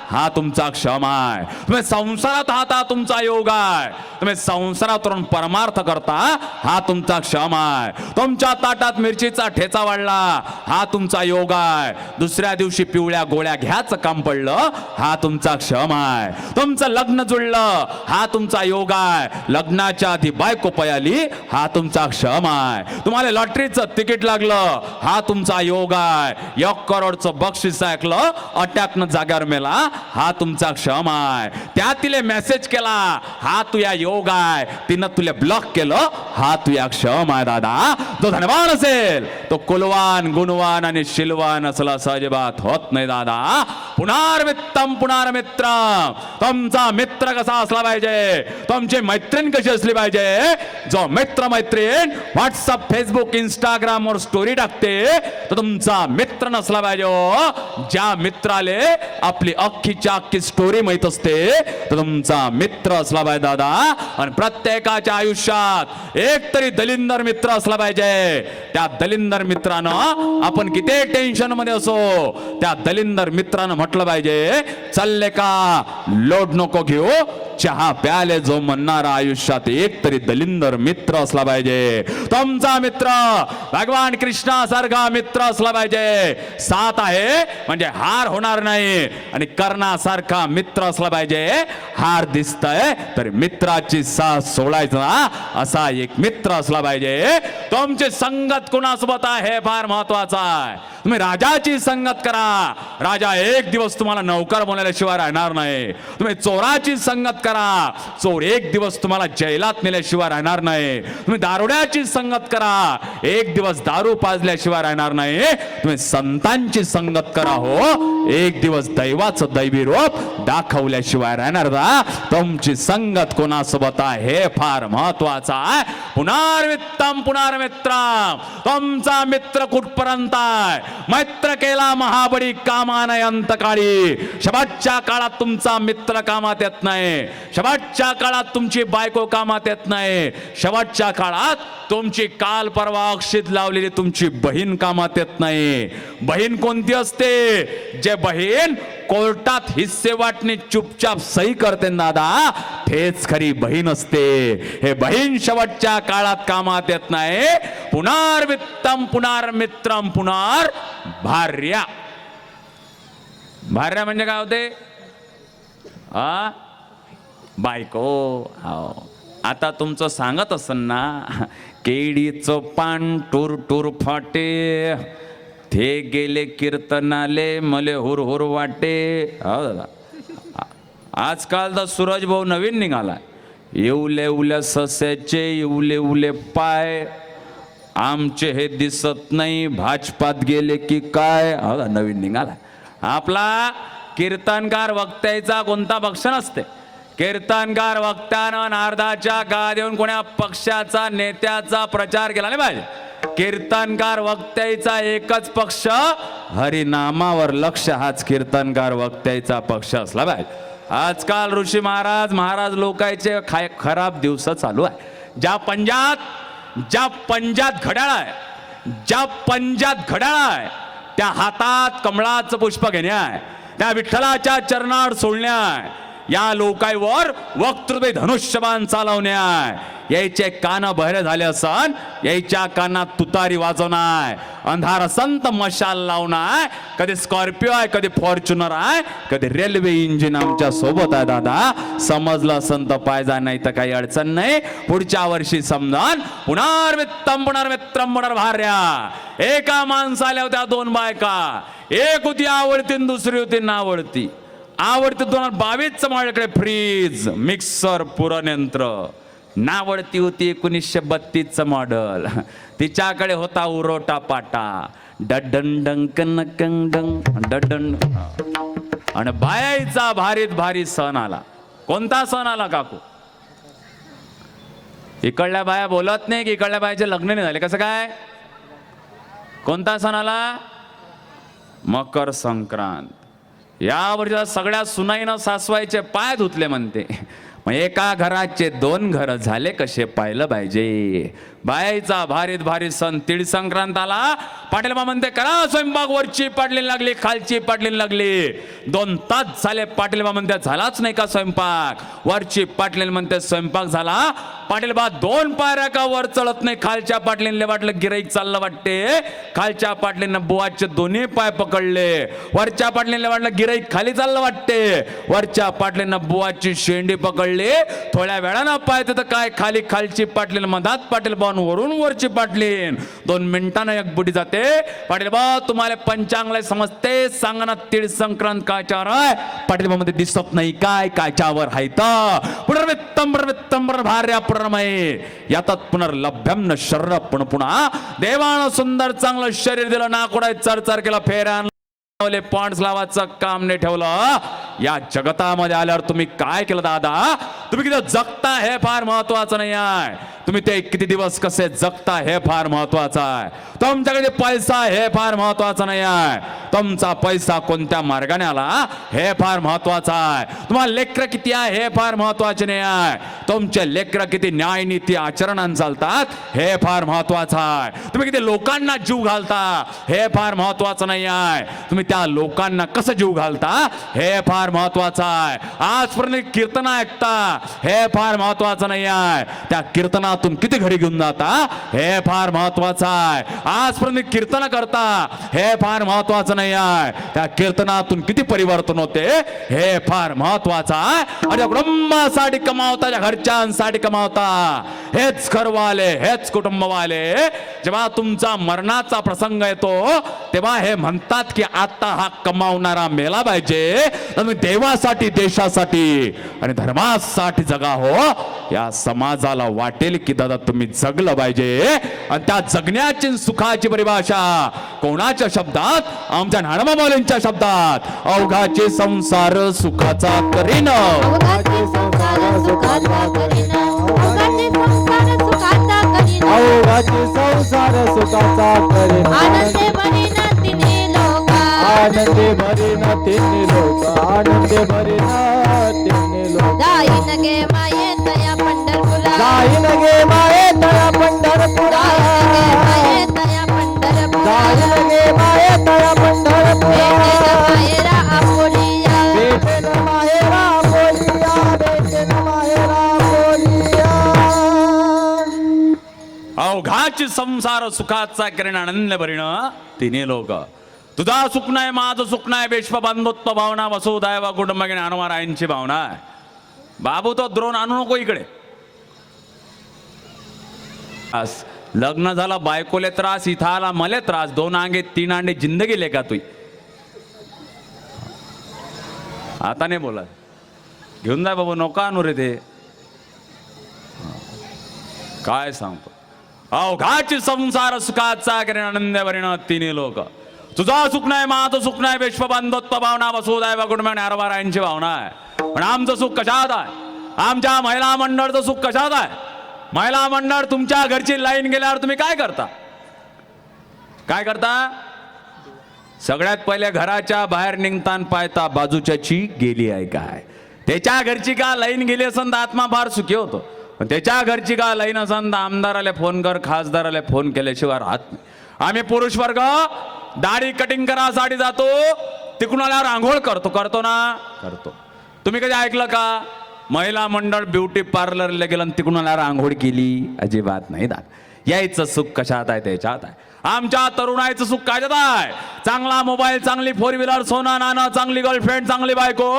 हा तुमचा क्षम आहे. तुम्ही संसारात आहात, हा तुमचा योग आहे. तुम्ही संसारातून परमार्थ करता, हा तुमचा क्षम आहे. तुमच्या ताटात मिरचीचा ठेचा वाढला, हा तुमचा योग आहे. दुसऱ्या दिवशी पिवळ्या गोळ्या घ्यायचं काम पडलं, हा तुमचा क्षम आहे. तुमचं लग्न जुळलं, हा तुमचा योग आहे. लग्नाच्या आधी बायको पयाली, हा तुमचा क्षम आहे. तुम्हाला लॉटरीचं तिकीट लागलं, हा तुमचा योग आहे. 1 करोडचं बक्षीस ऐकलं, अटॅकनं जाग्यावर मेला, हा तुमचा क्षम आहे. त्या तिले मेसेज केला, हा तुया योग आहे. तिनं तुला ब्लॉक केलं, हा तुया क्षम आहे दादा. तो धनवान असेल, तो कुलवान, गुणवान आणि शिलवान असला सहजबात होत नाही दादा. पुनर्मित्रम पुनर्मित्रम. तुमचा मित्र कसा असला पाहिजे? तुमची मैत्रीण कशी असली पाहिजे? जो मित्र मैत्रीण व्हॉट्सअप, फेसबुक, इंस्टाग्राम वर स्टोरी टाकते, तो तुमचा मित्र नसला पाहिजे. ज्या मित्राले आपली अख्खीच्या अख्खी स्टोरी माहित असते, तो तुमचा मित्र असला पाहिजे दादा. आणि प्रत्येकाच्या आयुष्यात एक तरी दलिंदर मित्र असला पाहिजे. त्या दलिंदर मित्रानं आपण किती टेन्शन मध्ये असो, त्या दलिंदर मित्रानं म्हटलं पाहिजे, चालले का, लोड नको घेऊ, चहा प्याले जो म्हणणारा आयुष्यात एक तरी दलिंदर मित्र असला पाहिजे. तुमचा मित्र भगवान कृष्णासारखा मित्र असला पाहिजे. साथ आहे म्हणजे हार होणार नाही, आणि कर्णासारखा मित्र असला पाहिजे. हार दिसतंय तर मित्राची साथ सोडायचा, असा एक मित्र असला पाहिजे. तुमची संगत कुणासोबत आहे हे फार महत्वाचं आहे. तुम्ही राजाची संगत करा, राजा एक दिवस तुम्हाला नौकर बनवल्याशिवाय राहणार नाही. तुम्ही चोराची संगत करा, चोर एक दिवस तुम्हाला जैलात नेल्याशिवाय राहणार नाही. तुम्ही दारुड्याची संगत करा, एक दिवस दारू पाजल्याशिवाय राहणार नाही. तुम्ही संतांची संगत करा, हो, एक दिवस दैवाचं दैवी रूप दाखवल्याशिवाय राहणार ना. तुमची संगत कोणासोबत आहे हे फार महत्वाचं आहे. पुनर्मित्रम पुनर्मित्रम. तुमचा मित्र कुठपर्यंत आहे? मैत्र केला महाबळी कामा नाही अंतकाळी. शेवटच्या काळात तुमचा मित्र कामात येत नाही. शेवटच्या काळात तुमची बायको कामात येत नाही. शेवटच्या काळात तुमची काल परवा अक्षित लावलेली तुमची बहीण कामात येत नाही. बहीण कोणती असते? जे बहीण कोर्टात हिस्से वाटणी चुपचाप सही करते दादा, हेच खरी बहीण असते. हे बहीण शेवटच्या काळात कामात येत नाही. पुनर्मित्रम पुनर्मित्रम पुनर भार्या. भार्या म्हणजे काय होते? बायको. हो, आता तुमचं सांगत असन ना, केडीचं पान टूर टूर फाटे, ते गेले कीर्तनाले मले हुर हुर वाटे. हो दादा, आजकाल तर सूरज भाऊ नवीन निघाला. येवले उले सस्याचे येवले उले पाय, आमचे हे दिसत नाही भाजपात गेले की काय. हो दादा, नवीन निघाला. आपला कीर्तनकार वक्त्याचा कोणता पक्ष नसते. कीर्तनकार वक्त्यानं नारदाच्या काळात येऊन कोण्या पक्षाचा नेत्याचा प्रचार केला नाही पाहिजे. कीर्तनकार वक्त्याचा एकच पक्ष, हरिनामावर लक्ष, हाच कीर्तनकार वक्त्याचा पक्ष असला पाहिजे. आजकाल ऋषी महाराज लोकांचे खराब दिवस चालू आहे. ज्या पंजात घड्याळ आहे, त्या हातात कमळाचं पुष्प घेणे आहे, त्या विठ्ठलाच्या चरणावर सोडणे आहे. या लोकांवर वक्तृत्व धनुष्यबाण चालवणे आहे. यायचे कान बहिरे झाले असन, यायच्या कानात तुतारी वाजवणार, अंधार संत मशाल लावणार. कधी स्कॉर्पिओ आहे, कधी फॉर्च्युनर आहे, कधी रेल्वे इंजिन आमच्या सोबत आहे दादा. समजलं संत पायजा, नाही तर काही अडचण नाही. पुढच्या वर्षी समजान. पुनर्मित्रम पुनर्मित्रम पुनर्भार्या. एका माणसाला होत्या 2 बायका. एक होती आवडती, दुसरी होती नावडती. आवडते 2022चं माझ्याकडे फ्रीज, मिक्सर, पुरण यंत्र. नावडती होती 1932चं मॉडेल, तिच्याकडे होता उरोटा पाटा, डडन डंकन कंडंग डडन. आणि बायाचा भारीत भारी सण आला. कोणता सण आला काकू? इकडल्या बाया बोलत नाही की इकडल्या बायाचे लग्न नाही झाले. कसं काय? कोणता सण आला? मकर संक्रांत. या वर्षी सगळ्या सुनाईनं सासवायचे पाय धुतले म्हणते. मग एका घराचे 2 घर झाले कसे पाहिलं पाहिजे. बायाचा भारीत भारी सण तीळ संक्रांत आला. पाटील बा म्हणते करा स्वयंपाक. वरची पाटली लागली, खालची पाटली लागली. 2 तास झाले. पाटील बा म्हणते झालाच नाही का स्वयंपाक? वरची पाटली म्हणते स्वयंपाक झाला. पाटील बा 2 पायऱ्या का वर चढत नाही. खालच्या पाटलीने वाटलं गिराईक चाललं वाटते. खालच्या पाटलीनं बुवाचे दोन्ही पाय पकडले. वरच्या पाटलीने वाटलं गिराईक खाली चाललं वाटते. वरच्या पाटलीनं बुवाची शेंडी पकडली. थोड्या वेळानं पाय तर काय खाली खालची पाटलीन मधात पाटील बा वरून वरची पाटलीन. 2 मिनिटांना एक बुटी जाते. पाटील बा तुम्हाला पंचांगला समजते सांगना तीळ संक्रांत कायच्यावर आहे? पाटील बा मध्ये दिसत नाही काय कायच्यावर आहे तर पुनर्वित्तंबर भार्या पुनर्मय यातात पुनर्लभ्यम न शर्र. पण पुन्हा देवानं सुंदर चांगलं शरीर दिलं. नाकोडाय चरचर केला. फेऱ्या पॉन्ड्स लावायचं काम नाही ठेवलं. या जगतामध्ये आल्यावर तुम्ही काय केलं दादा? तुम्ही किती जगता हे फार महत्वाचं नाही आहे. तुम्ही ते किती दिवस कसे जगता हे फार महत्वाचं आहे. तुमच्याकडे पैसा हे फार महत्वाचं नाही आहे. तुमचा पैसा कोणत्या मार्गाने आला हे फार महत्वाचं आहे. तुम्हाला लेकरं किती आहे हे फार महत्वाचे नाही आहे. तुमचे लेकरं किती न्याय नीती आचरणाने चालतात हे फार महत्वाचं आहे. तुम्ही किती लोकांना जीव घालता हे फार महत्वाचं नाही आहे. तुम्ही त्या लोकांना कसं जीव घालता हे फार महत्वाचं आहे. आजपर्यंत कीर्तन ऐकता हे फार महत्वाचं नाही आहे. त्या कीर्तनातून किती घरी घेऊन जाता हे फार महत्वाचं आहे. आजपर्यंत कीर्तन करता हे फार महत्वाचं नाही आहे. त्या कीर्तनातून किती परिवर्तन होते हे फार महत्वाचं आहे. आणि कुटुंबासाठी कमावता, घरच्यांसाठी कमावता, हेच घरवाले हेच कुटुंबवाले जेव्हा तुमचा मरणाचा प्रसंग येतो तेव्हा हे म्हणतात की आता हा कमावणारा मेला पाहिजे. तुम्ही देवासाठी, देशासाठी आणि धर्मासाठी जगा हो. या समाजाला वाटेल की दादा तुम्ही जगलं पाहिजे. आणि त्या जगण्याची सुखाची परिभाषा कोणाच्या शब्दात? आमच्या नाणमा माऊलींच्या शब्दात. अवघाचे संसार सुखाचा करीन, अवघाचे संसार सुखाचा करीन, अवघाचे संसार सुखाचा करीन, अवघाचे संसार सुखाचा करीन. आनंदे भरीन तिन्ही लोक, आनंदे भरीन तिन्ही लोक, आनंदे भरीन तिन्ही लोक. जाईन गे माये तया पंढरपुरा, जाईन गे माये तया पंढरपुरा, जाईन गे माये तया पंढरपुरा, जाईन गे माये तया पंढरपुरा. भेटेल मायेरा आपुलिया, भेटेल माहेरा बोलिया, भेटेल माहेरा बोलिया. अवघाची संसार सुखाचा किरण आनंद भरीण तिन्ही लोक. तुझा सुख नाही, माझं सुख नाही, विश्व बंधुत्व भावना, वसुदैव कुटुंबकीन हनुमारायांची भावना आहे. बाबू तो द्रोण आणू नको इकडे. लग्न झालं, बायकोले त्रास, इथं आला मले त्रास. 2 अंगे 3 अंडे जिंदगी ले का तुई? आता नाही बोला. घेऊन जाय बाबू, नका आणू रे ते. काय सांगतो? अवघाची संसार सुखाचा किरण आनंद भरीण तिन्ही लोक. तुझा सुख नाही, माझं सुख नाही, विश्व बंधुत्व भावना, वसुदैव कुटुंबकीन हनुमारायांची भावना आहे. पण आमचं सुख कशात आहे? आमच्या महिला मंडळचं सुख कशात आहे? महिला मंडळ तुमच्या घरची लाईन गेल्यावर तुम्ही काय करता? काय करता? सगळ्यात पहिले घराच्या बाहेर निघताना पाहता बाजूच्याची गेली आहे काय. त्याच्या घरची का लाईन गेली असन तर आत्मा फार सुखी होतो. पण त्याच्या घरची का लाईन असन तर आमदाराला फोन कर, खासदाराला फोन केल्याशिवाय राहत नाही. आम्ही पुरुष वर्ग दाढी कटिंग करासाठी जातो, तिकडून आल्यावर आंघोळ करतो ना? करतो. तुम्ही कधी ऐकलं का महिला मंडळ ब्युटी पार्लरला गेलं आणि तिकडून आल्यावर आंघोळ केली? अजिबात नाही दादा. यायचं सुख कशात आहे? त्याच्यात आहे. आमच्या तरुणाईचं सुख कायच्यात आहे? चांगला मोबाईल, चांगली 4 व्हीलर, सोना नाणं, चांगली गर्लफ्रेंड, चांगली बायको,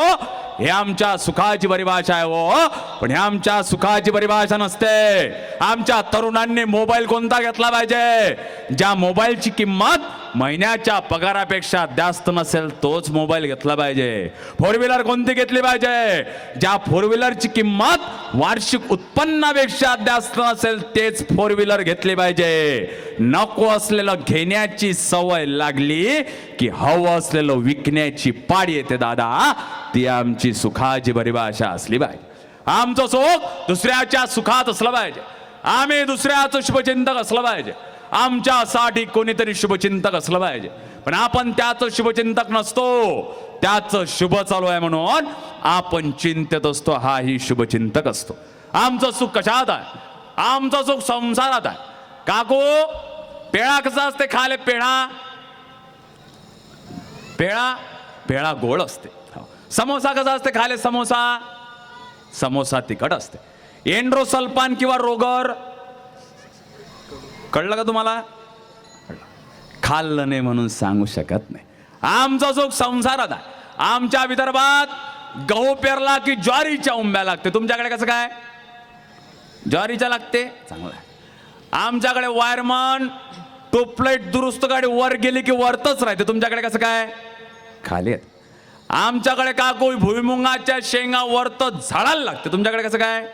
हे आमच्या सुखाची परिभाषा आहे हो. पण हे आमच्या सुखाची परिभाषा नसते. आमच्या तरुणांनी मोबाईल कोणता घेतला पाहिजे? ज्या मोबाईलची किंमत महिन्याच्या पगारापेक्षा जास्त नसेल तोच मोबाईल घेतला पाहिजे. फोर व्हीलर कोणती घेतली पाहिजे? ज्या फोर व्हीलरची किंमत वार्षिक उत्पन्नापेक्षा जास्त नसेल तेच फोर व्हीलर घेतली पाहिजे. नको असलेलं घेण्याची सवय लागली की हवं असलेलं विकण्याची पाळी येते दादा. ती आमची सुखाची परिभाषा असली पाहिजे. आमचं सुख दुसऱ्याच्या सुखात असलं पाहिजे. आम्ही दुसऱ्याचं शुभचिंतक असलं पाहिजे. आमच्यासाठी कोणीतरी शुभचिंतक असलं पाहिजे. पण आपण त्याचं शुभचिंतक नसतो. त्याचं शुभ चालू आहे म्हणून आपण चिंतित असतो. हाही शुभचिंतक असतो. आमचं सुख कशात आहे? आमचं सुख संसारात आहे. काकू पेळा कसा असते खाले? पेळा पेळा पेळा गोड असते. समोसा कसा असते खाले? समोसा तिखट असते. एंड्रोसल्फान किंवा रोगर कळलं का तुम्हाला? खाल्लं नाही म्हणून सांगू शकत नाही. आमचा सुख संसारात आहे. आमच्या विदर्भात गहू पेरला की ज्वारीच्या उंब्या लागते. तुमच्याकडे कसं काय? ज्वारीच्या लागते. चांगलं आहे. आमच्याकडे वायरमन टोपलेट दुरुस्त गाडी वर गेली की वरतच राहते. तुमच्याकडे कसं काय? खाली आहेत. आमच्याकडे काकू भुईमुंगाच्या शेंगा वरत झाडाला लागते. तुमच्याकडे कसं काय?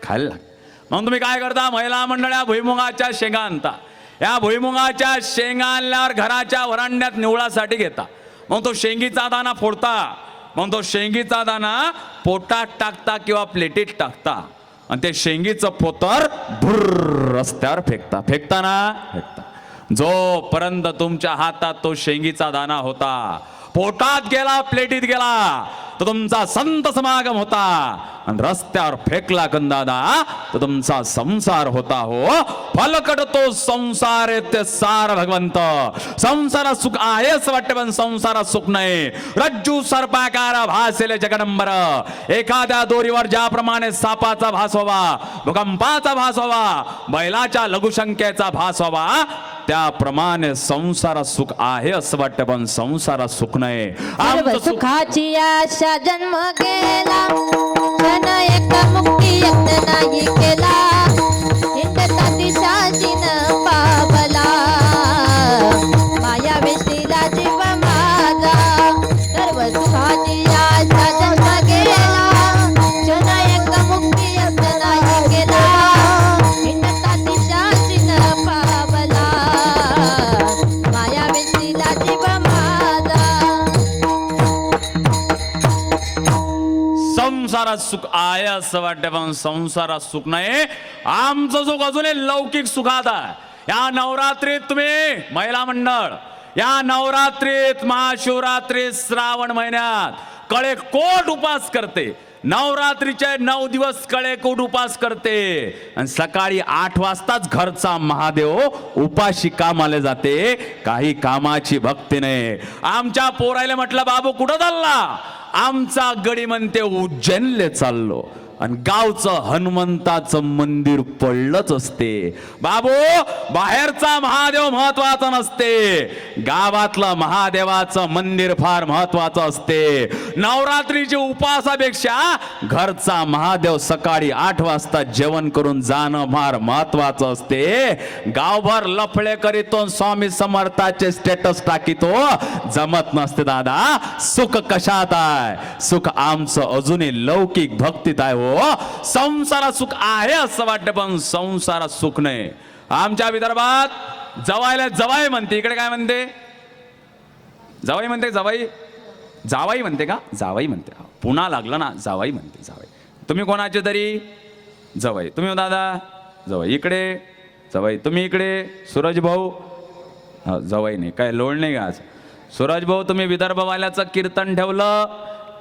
खाली लागते. मग तुम्ही काय करता? महिला मंडळ्या भुईमुगाच्या शेंगा आणता. या भुईमुगाच्या शेंगा आणल्यावर घराच्या वरांड्यात निवळासाठी घेता. मग तो शेंगीचा दाना फोडता. मग तो शेंगीचा दाना पोटात टाकता किंवा प्लेटीत टाकता आणि ते शेंगीचं पोतर भुर्र रस्त्यावर फेकता ना. जोपर्यंत तुमच्या हातात तो शेंगीचा दाना होता, पोटात गेला, प्लेटीत गेला, तो तुमचा संत समागम होता. आणि रस्त्यावर फेकला कंदादा तो तुमचा संसार होता. हो फलकट तो संसार ते सार भगवंत. संसारात सुख आहे असं वाटतं पण संसारात सुख नाही. रज्जू सर्पाकार भासेले जगडंबर. एखाद्या दोरीवर ज्याप्रमाणे सापाचा भास व्हावा, भूकंपाचा भास व्हावा, बैलाच्या लघुशंकेचा भास व्हावा, त्याप्रमाणे संसारात सुख आहे असं वाटतं पण संसारात सुख नाही. सर्व सुखाची आशा जन्म गेला, क्षण एका मुक्ती यत्न नाही केला. हिंडता दिशाचीन पावला, माया वेशीला जीव माझा. सर्व सुखाची आशा जन्म गेला, क्षण एका मुक्ती यत्न नाही केला. हिंडता दिशाचीन पावला, माया वेशीला जीव माझा. संसारात सुख आहे असं वाटतं पण संसारात सुख नाही. आमचं सुख अजूनही लौकिक सुखात आहे. या नवरात्रीत तुम्ही महिला मंडळ, या नवरात्रीत महाशिवरात्रीत श्रावण महिन्यात कळेकोट उपास करते. नवरात्रीचे 9 दिवस कळेकोट उपास करते आणि सकाळी 8 वाजताच घरचा महादेव उपाशी कामाला जाते. काही कामाची भक्ती नाही. आमच्या पोरायला म्हटलं बाबू कुठं चालला? आमचा गडी म्हणते उज्जैनले चाललो. आणि गावचं हनुमंताचं मंदिर पडलंच असते. बाबू बाहेरचा महादेव महत्वाचा नसते, गावातलं महादेवाचं मंदिर फार महत्वाचं असते. नवरात्रीच्या उपासापेक्षा घरचा महादेव सकाळी 8 वाजता जेवण करून जाणं फार महत्वाचं असते. गावभर लफळे करीतो, स्वामी समर्थाचे स्टेटस टाकीतो, जमत नसते दादा. सुख कशात आहे? सुख आमचं अजूनही लौकिक भक्तीत आहे. संसारात सुख आहे असं वाटतं पण संसारात सुख नाही. आमच्या विदर्भात जवायला जवाई म्हणते. इकडे काय म्हणते? जवाई म्हणते. जावाई म्हणते का? जावाई म्हणते. पुन्हा लागलं ना, जावाई म्हणते. जावाई. तुम्ही कोणाचे तरी जवाई. तुम्ही दादा जवाई. इकडे जवाई. तुम्ही इकडे सूरज भाऊ. जवाई नाही काय लोड नाही का आज? सूरज भाऊ तुम्ही विदर्भवाल्याचं कीर्तन ठेवलं,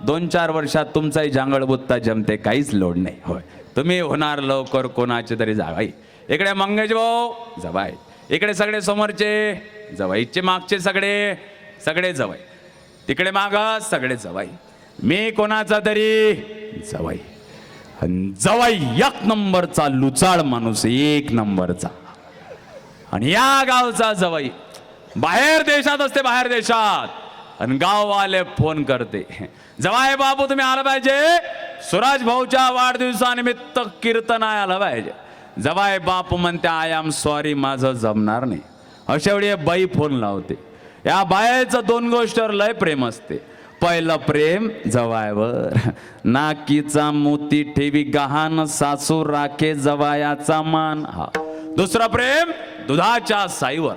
2-4 वर्षात तुमचाही जांगळ बुत्ता जमते, काहीच लोड नाही. होय तुम्ही होणार लवकर कोणाचे तरी जावाई. इकडे मंगेश भाऊ जवाई. इकडे सगळे समोरचे जवाईचे, मागचे सगळे जवाई. तिकडे माग सगळे जवाई. मी कोणाचा तरी जवाई. जवाई 1 नंबरचा लुचाळ माणूस, 1 नंबरचा. आणि या गावचा जवाई बाहेर देशात असते, बाहेर देशात. आणि गाववाले फोन करते, जवाई बाबू तुम्ही आला पाहिजे, सुराज भाऊच्या वाढदिवसानिमित्त कीर्तन आलं पाहिजे. जवाई बापू म्हणते आय एम सॉरी, माझं जमणार नाही. अशा वेळी बाई फोन लावते, या बायाचं दोन गोष्टीवर लय प्रेम असते. पहिलं प्रेम जवायवर, नाकीचा मोती ठेवी गहाण, सासू राखे जवायाचा मान. हा. दुसरं प्रेम दुधाच्या साईवर.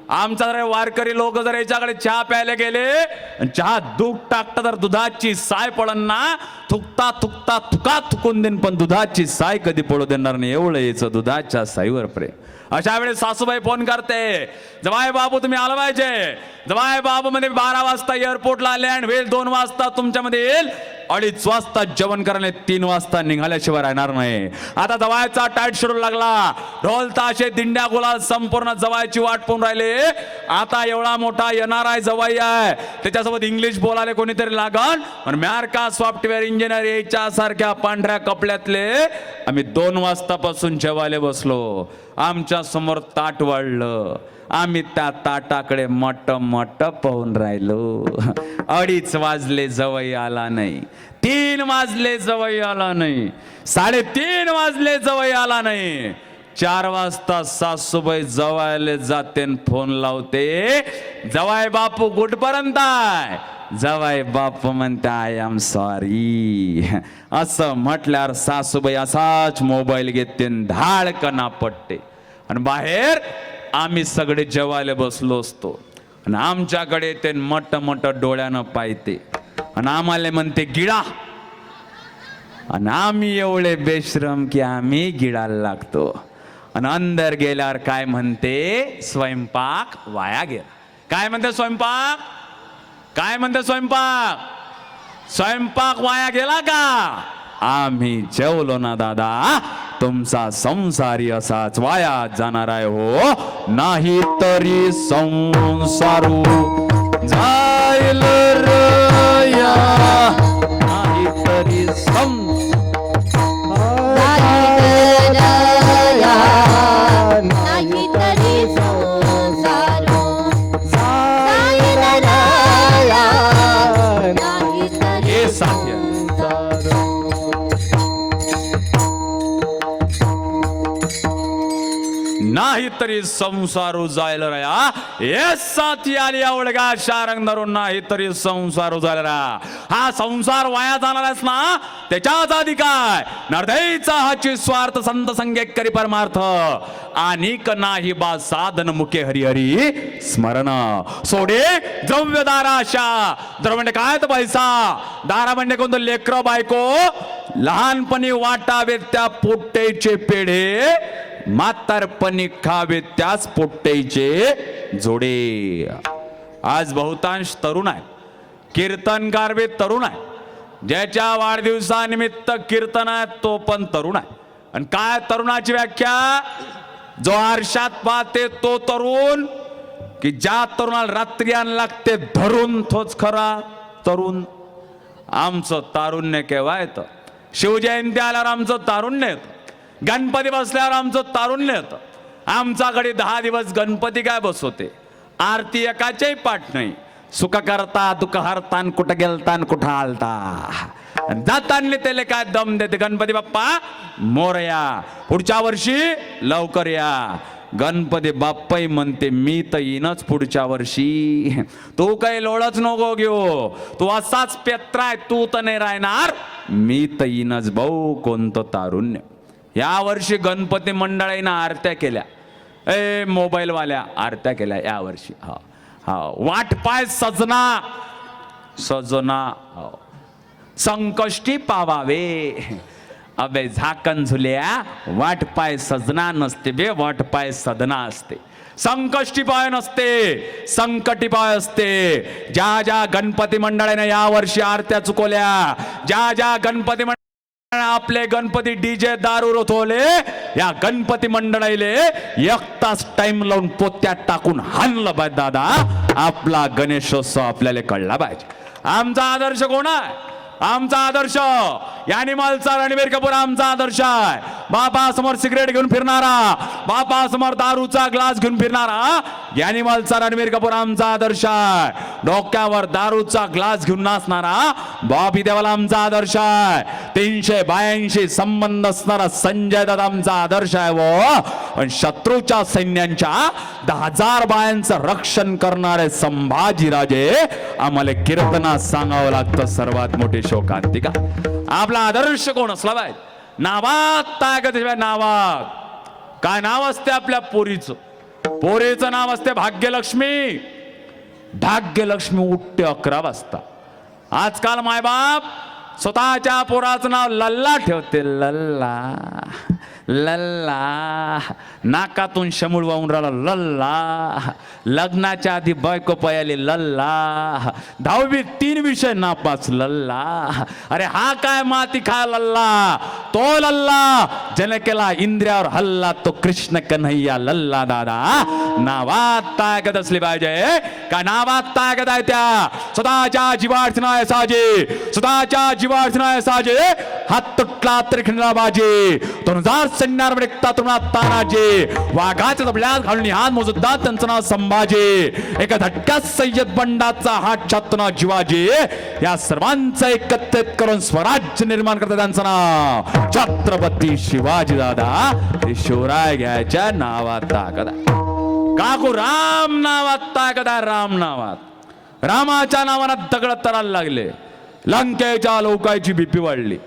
आमचा जर वारकरी लोक जर याच्याकडे चहा प्यायला गेले, चहा दूध टाकता तर दुधाची साय पडन ना, थुकता थुकता थुका थुकून देईन पण दुधाची साय कधी पडू देणार नाही, एवढं यायचं दुधाच्या साईवर प्रेम. अशा वेळेस सासूबाई फोन करते, जवाय बाबू तुम्ही आला पाहिजे. जवाय बाबू मध्ये 12 वाजता एअरपोर्टला लँड होईल, 2 वाजता तुमच्यामध्ये येईल, 2:30 वाजता जेवण करायला, 3 वाजता निघाल्याशिवाय राहणार नाही. आता जवायचा टाईट शेड्यूल लागला, ढोल ताशे दिंड्या गुलाल संपूर्ण जवायची वाट पाहून राहिले. आता एवढा मोठा येणार आहे जवाई आहे, त्याच्यासोबत इंग्लिश बोलायला कोणीतरी लागण. पण म्यारका सॉफ्टवेअर इंजिनियर याच्या सारख्या पांढऱ्या कपड्यातले आम्ही 2 वाजतापासून जेवायला बसलो. आमच्या समोर ताट वाढलं, आम्ही त्या ताटाकडे मट मट पाहून राहिलो. 2:30 वाजले जवळ आला नाही, 3 वाजले जवळ आला नाही, 3:30 वाजले जवळ आला नाही. 4 वाजता सासूबाई जवायला जाते, फोन लावते, जवाय बापू कुठपर्यंत आहे. जवाय बापू म्हणते आय एम सॉरी. असं म्हटल्यावर सासूबाई असाच मोबाईल घेते, धाडकना पडते आणि बाहेर आम्ही सगळे जेवायला बसलो असतो आणि आमच्याकडे ते मट मट डोळ्यानं पाहते आणि आम्हाला म्हणते गिळा. आणि आम्ही एवढे बेश्रम की आम्ही गिळायला लागतो. आणि अंदर गेल्यावर काय म्हणते, स्वयंपाक वाया गेला. काय म्हणते स्वयंपाक, काय म्हणते स्वयंपाक, स्वयंपाक वाया गेला का. आम्ही जेवलो ना दादा, तुमचा संसारी असाच वाया जाणार आहे हो, नाही तरी संसारू जाईल रया, नाही तरी नाही तरी संसारो जाईल रया, नाही तरी हे साध्य नाही तरी संसारू जायला रया. हे साथी आली आवडगा शारंग धरून, नाही तरी संसारू जायला रया. हा संसार वाया जाणारच ना, त्याच्याच आधी काय नरदैचा हाची स्वार्थ संत संगेत करी परमार्थ, अनिक नाही बा साधन मुखे हरिहरी स्मरण. सोडे द्रव्य दाराशा, द्रव्य म्हणजे काय तर पैसा, दारा म्हणजे कोणतं लेकर बायको, लहानपणी वाटावे त्या पोट्टेचे पेढे, म्हातारपणी खावे त्याच पोट्टेचे जोडे. आज बहुतांश तरुण आहे, कीर्तनकार बी तरुण आहे, ज्याच्या वाढदिवसानिमित्त कीर्तन आहे तो पण तरुण आहे. आणि काय तरुणाची व्याख्या, जो आरशात पाहते तो तरुण, की ज्या तरुणाला रात्री आण लागते धरून तोच खरा तरुण. आमचं तारुण्य केव्हा येतं, शिवजयंती आल्यावर आमचं तारुण्य येतं, गणपती बसल्यावर आमचं तारुण्य येतं. आमच्याकडे 10 दिवस गणपती काय बसवते, आरती एकाच्याही पाठ नाही. सुख करता दुःख हरतान, कुठं गेलतान कुठं आलता, जाताना त्याला काय दम देते, गणपती बाप्पा मोरया, पुढच्या वर्षी लवकर या. गणपती बाप्पाही म्हणते मी तर येईनच पुढच्या वर्षी, तू काही लोळच नको घेऊ, तू असाच पेत्राय, तू तर नाही राहणार, मी तर येईनच. भाऊ कोणतं तारुण्य. या वर्षी गणपती मंडळाने आरत्या केल्या, मोबाईल वाल्या आरत्या केल्या या वर्षी. हा हा, वाट पाय सजना सजना, संकष्टी पावावे. अबे झाकण झुल्या, वाट पाय सजना नसते बे, वाट पाय सदना असते. संकष्टी पाय नसते, संकटी पाय असते. ज्या ज्या गणपती मंडळाने या वर्षी आरत्या चुकवल्या, ज्या ज्या गणपती आपले गणपती डीजे दारू रोथवले, या गणपती मंडळाले 1 तास टाइम लावून पोत्यात टाकून हाणलं पाहिजे दादा. आपला गणेशोत्सव आपल्याला कळला पाहिजे. आमचा आदर्श कोण आहे, आमचा आदर्श यानिमलचा रणबीर कपूर आमचा आदर्श आहे. बापा समोर सिगरेट घेऊन फिरणारा, बापा समोर दारूचा ग्लास घेऊन फिरणारा यानिमलचा रणबीर कपूर आमचा आदर्श आहे. डोक्यावर दारूचा ग्लास घेऊन नाचणारा बॉबी देवाला आमचा आदर्श आहे. 382 संबंध असणारा संजय दादा आमचा आदर्श आहे व पण शत्रूच्या सैन्यांच्या 10,000 बायांचं रक्षण करणारे संभाजीराजे आम्हाला कीर्तनात सांगावं लागतं. सर्वात मोठी शोकांतिका. आपला आदर्श कोण असला पाहिजे? नावात ताकद, नावात काय नाव असते आपल्या पोरीचं? पोरीचं नाव असते भाग्यलक्ष्मी. भाग्यलक्ष्मी उठते 11 वाजता. आजकाल मायबाप स्वतःच्या पोराचं नाव लल्ला ठेवते. लल्ला लल्ला, नाकातून शमूळ वाहून राहिला लल्ला. लग्नाच्या आधी बायको पयाली लल्ला. 10वी 3 विषय नापास लल्ला. अरे हा काय माती खा लल्ला? तो लल्ला ज्याने केला इंद्रियावर हल्ला तो कृष्ण कन्हैया लल्ला. दादा नावात ताकद असली पाहिजे. का नावात ताकद आहे त्या स्वतःच्या जीवार्चना साजे, स्वतःच्या जीवार्चना साजे. हात तुटला तरी खिंडला बाजे. 2000 सैन्यावर एकता तुम्हाला तानाजे. वाघाच्या तबल्यात घालून हात मोजतात त्यांचं नाव संभाजी. एका धटक्यात सय्यद बंडाचा हात छातना जिवाजी. या सर्वांचं एकत्रित करून स्वराज्य निर्माण करतात त्यांचं नाव छत्रपती शिवाजी. दादा हे शिवराय घ्यायच्या नावात ताकद आहे. काकू राम नावात ताकद आहे. राम नावात, रामाच्या नावानं दगड तरायला लागले. लंकेच्या लोकांची बीपी वाढली.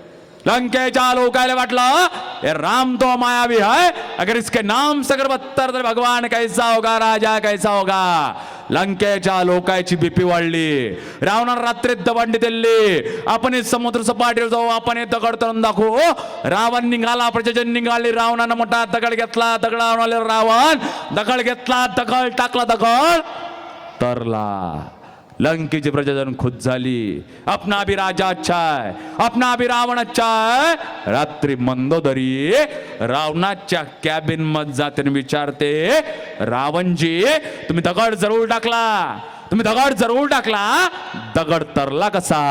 लंकेच्या लोकायला वाटलं ये राम तो मायावी है, अगर इसके नाम से अगर बत्तर तर भगवान कैसा होगा, राजा कैसा होगा. लंकेच्या लोकांची बीपी वाढली. रावणानं रात्रीत दबंडी दिली. आपण समुद्र सपाटीवर जाऊ, आपण दगड तरून दाखवू. रावण निघाला, प्रजाजन निघाली. रावणानं मोठा दगड घेतला. दगडावर रावण दगड घेतला, दगड टाकला, दगड तरला. लंकेची प्रजाजन खुद झाली. अपना भी राजा अच्छा है, अपना भी रावण अच्छा है. रात्री मंदोदरी रावणाच्या कॅबिन मध्ये जाते विचारते, रावणजी तुम्ही दगड जरूर टाकला, तुम्ही दगड जरूर टाकला, दगड तरला कसा?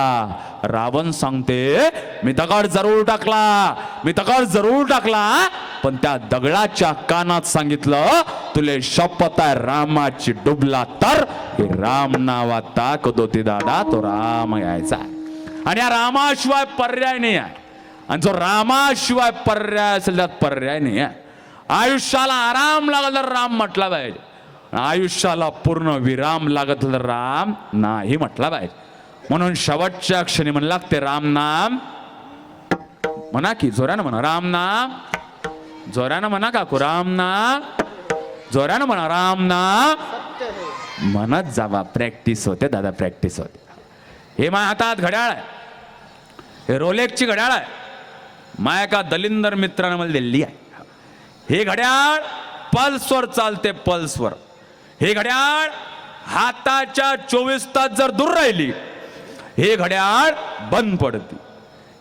रावण सांगते मी दगड जरूर टाकला, मी दगड जरूर टाकला, पण त्या दगडाच्या कानात सांगितलं तुले शपथ आहे रामाची डुबला तर. हे राम नावात ताकद होती दादा. तो राम यायचा आणि या रामाशिवाय पर्याय नाही आहे. आणि जो रामाशिवाय पर्याय असेल त्यात पर्याय नाही आहे. आयुष्याला आराम लागला तर राम म्हटला पाहिजे. आयुष्याला पूर्ण विराम लागत तर राम नाही म्हटला पाहिजे. म्हणून शेवटच्या क्षणी म्हणू लागते राम नाम. म्हणा की जोरानं म्हणा राम नाम. जोरानं म्हणा काकू राम नाम. जोरानं म्हणा राम नाम. म्हणत जावा. प्रॅक्टिस होते दादा, प्रॅक्टिस होते. हे माझ्या हातात घड्याळ आहे, हे रोलेक्सची घड्याळ आहे. माझ्या एका दलिंदर मित्राने मला दिली आहे. हे घड्याळ पल्सवर चालते, पल्सवर. हे घड्याळ हाताच्या 24 तास जर दूर राहिली हे घड्याळ बंद पडते.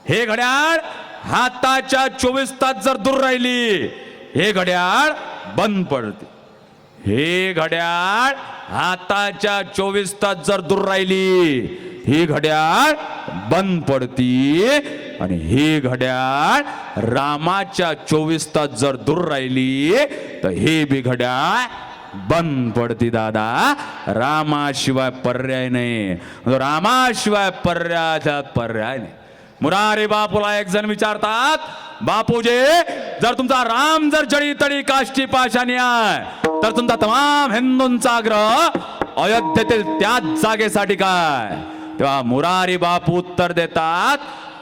हे घड्याळ हाताच्या 24 तास जर दूर राहिली हे घड्याळ बंद पडते. हे घड्याळ हाताच्या 24 तास जर दूर राहिली ही घड्याळ बंद पडती. आणि ही घड्याळ रामाच्या 24 तास जर दूर राहिली तर हे बी घड्याळ बंद पडती. दादा रामाशिवाय पर्याय नाही. रामाशिवाय पर्याय नाही. मुरारी बापूला एक जण विचारतात, बापूजी जर तुमचा राम जर जडी तडी काष्टी पाशाणी आहे तर तुमचा तमाम हिंदूंचा आग्रह अयोध्येतील त्याच जागेसाठी काय? तेव्हा मुरारी बापू उत्तर देतात,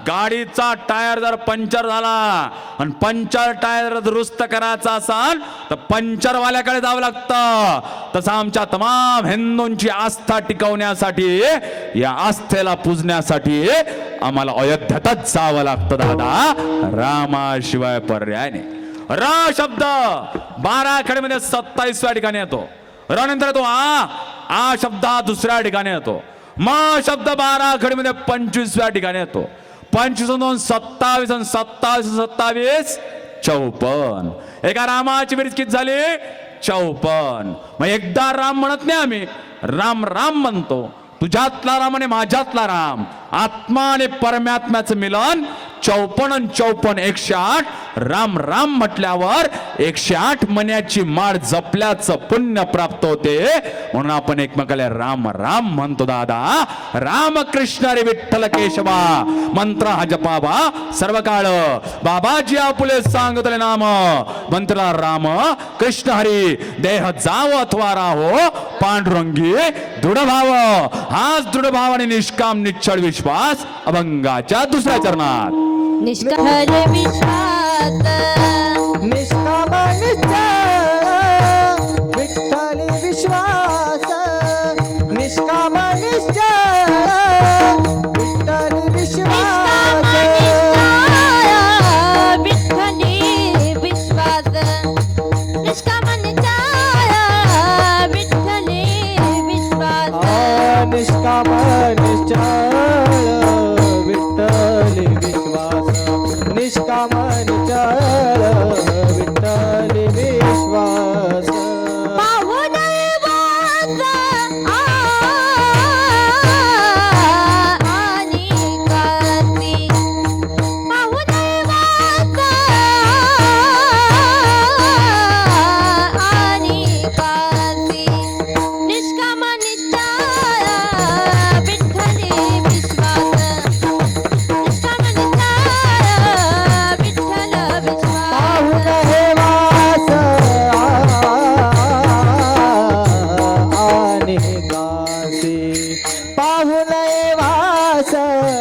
गाडीचा टायर जर पंक्चर झाला आणि पंक्चर टायर दुरुस्त करायचा असेल तर पंक्चरवाल्याकडे जावं लागतं. तसं आमच्या तमाम हिंदूंची आस्था टिकवण्यासाठी, या आस्थेला पूजण्यासाठी आम्हाला अयोध्येतच जावं लागतं दादा. रामाशिवाय पर्याय नाही. र शब्द 12 खडीमध्ये 27व्या ठिकाणी येतो. र नंतर येतो आ शब्द दुसऱ्या ठिकाणी येतो. म शब्द 12 खडीमध्ये 25व्या ठिकाणी येतो. 25 2 27 आणि 27 27 54. एका रामाची बेरीज किती झाली? 54. मग एकदा राम म्हणत नाही आम्ही, राम राम म्हणतो. तुझ्यातला राम आणि माझ्यातला राम, आत्मा आणि परमात्म्याचं मिलन 54 108 राम राम म्हटल्यावर 108 मण्याची माळ जपल्याचं पुण्य प्राप्त होते. म्हणून आपण एकमेकाला राम राम म्हणतो दादा. रामकृष्ण रे विठ्ठल केशवा मंत्र हा जपावा सर्व काळ. बाबाजी आपुले सांगतले नाम मंत्र राम कृष्ण हरी. देह जाव अथवा राहो पांडुरंगी दृढ भाव. हाच दृढ भाव आणि निष्काम निश्चळ विश्वास अभंगाच्या दुसऱ्या चरणात. निष्काम विश्वास निष्काम निश्चय विठ्ठल विश्वास. निष्काम निश्चय विठ्ठल विश्वास. विठ्ठली विश्वास. निष्काम निश्चय विठ्ठली विश्वास. निष्काम निश्चय विठ्ठल विश्वास. निष्काम निश्चय विठ्ठल विश्वास. पाहून वास आणि कासी. पाहून वास आणि कासी. निष्काम निश्चय विठ्ठली विश्वास. निष्काम निश्चय विठ्ठल पाहून विश्वास. हे वास आणि कासी. पाहून हे वास आणि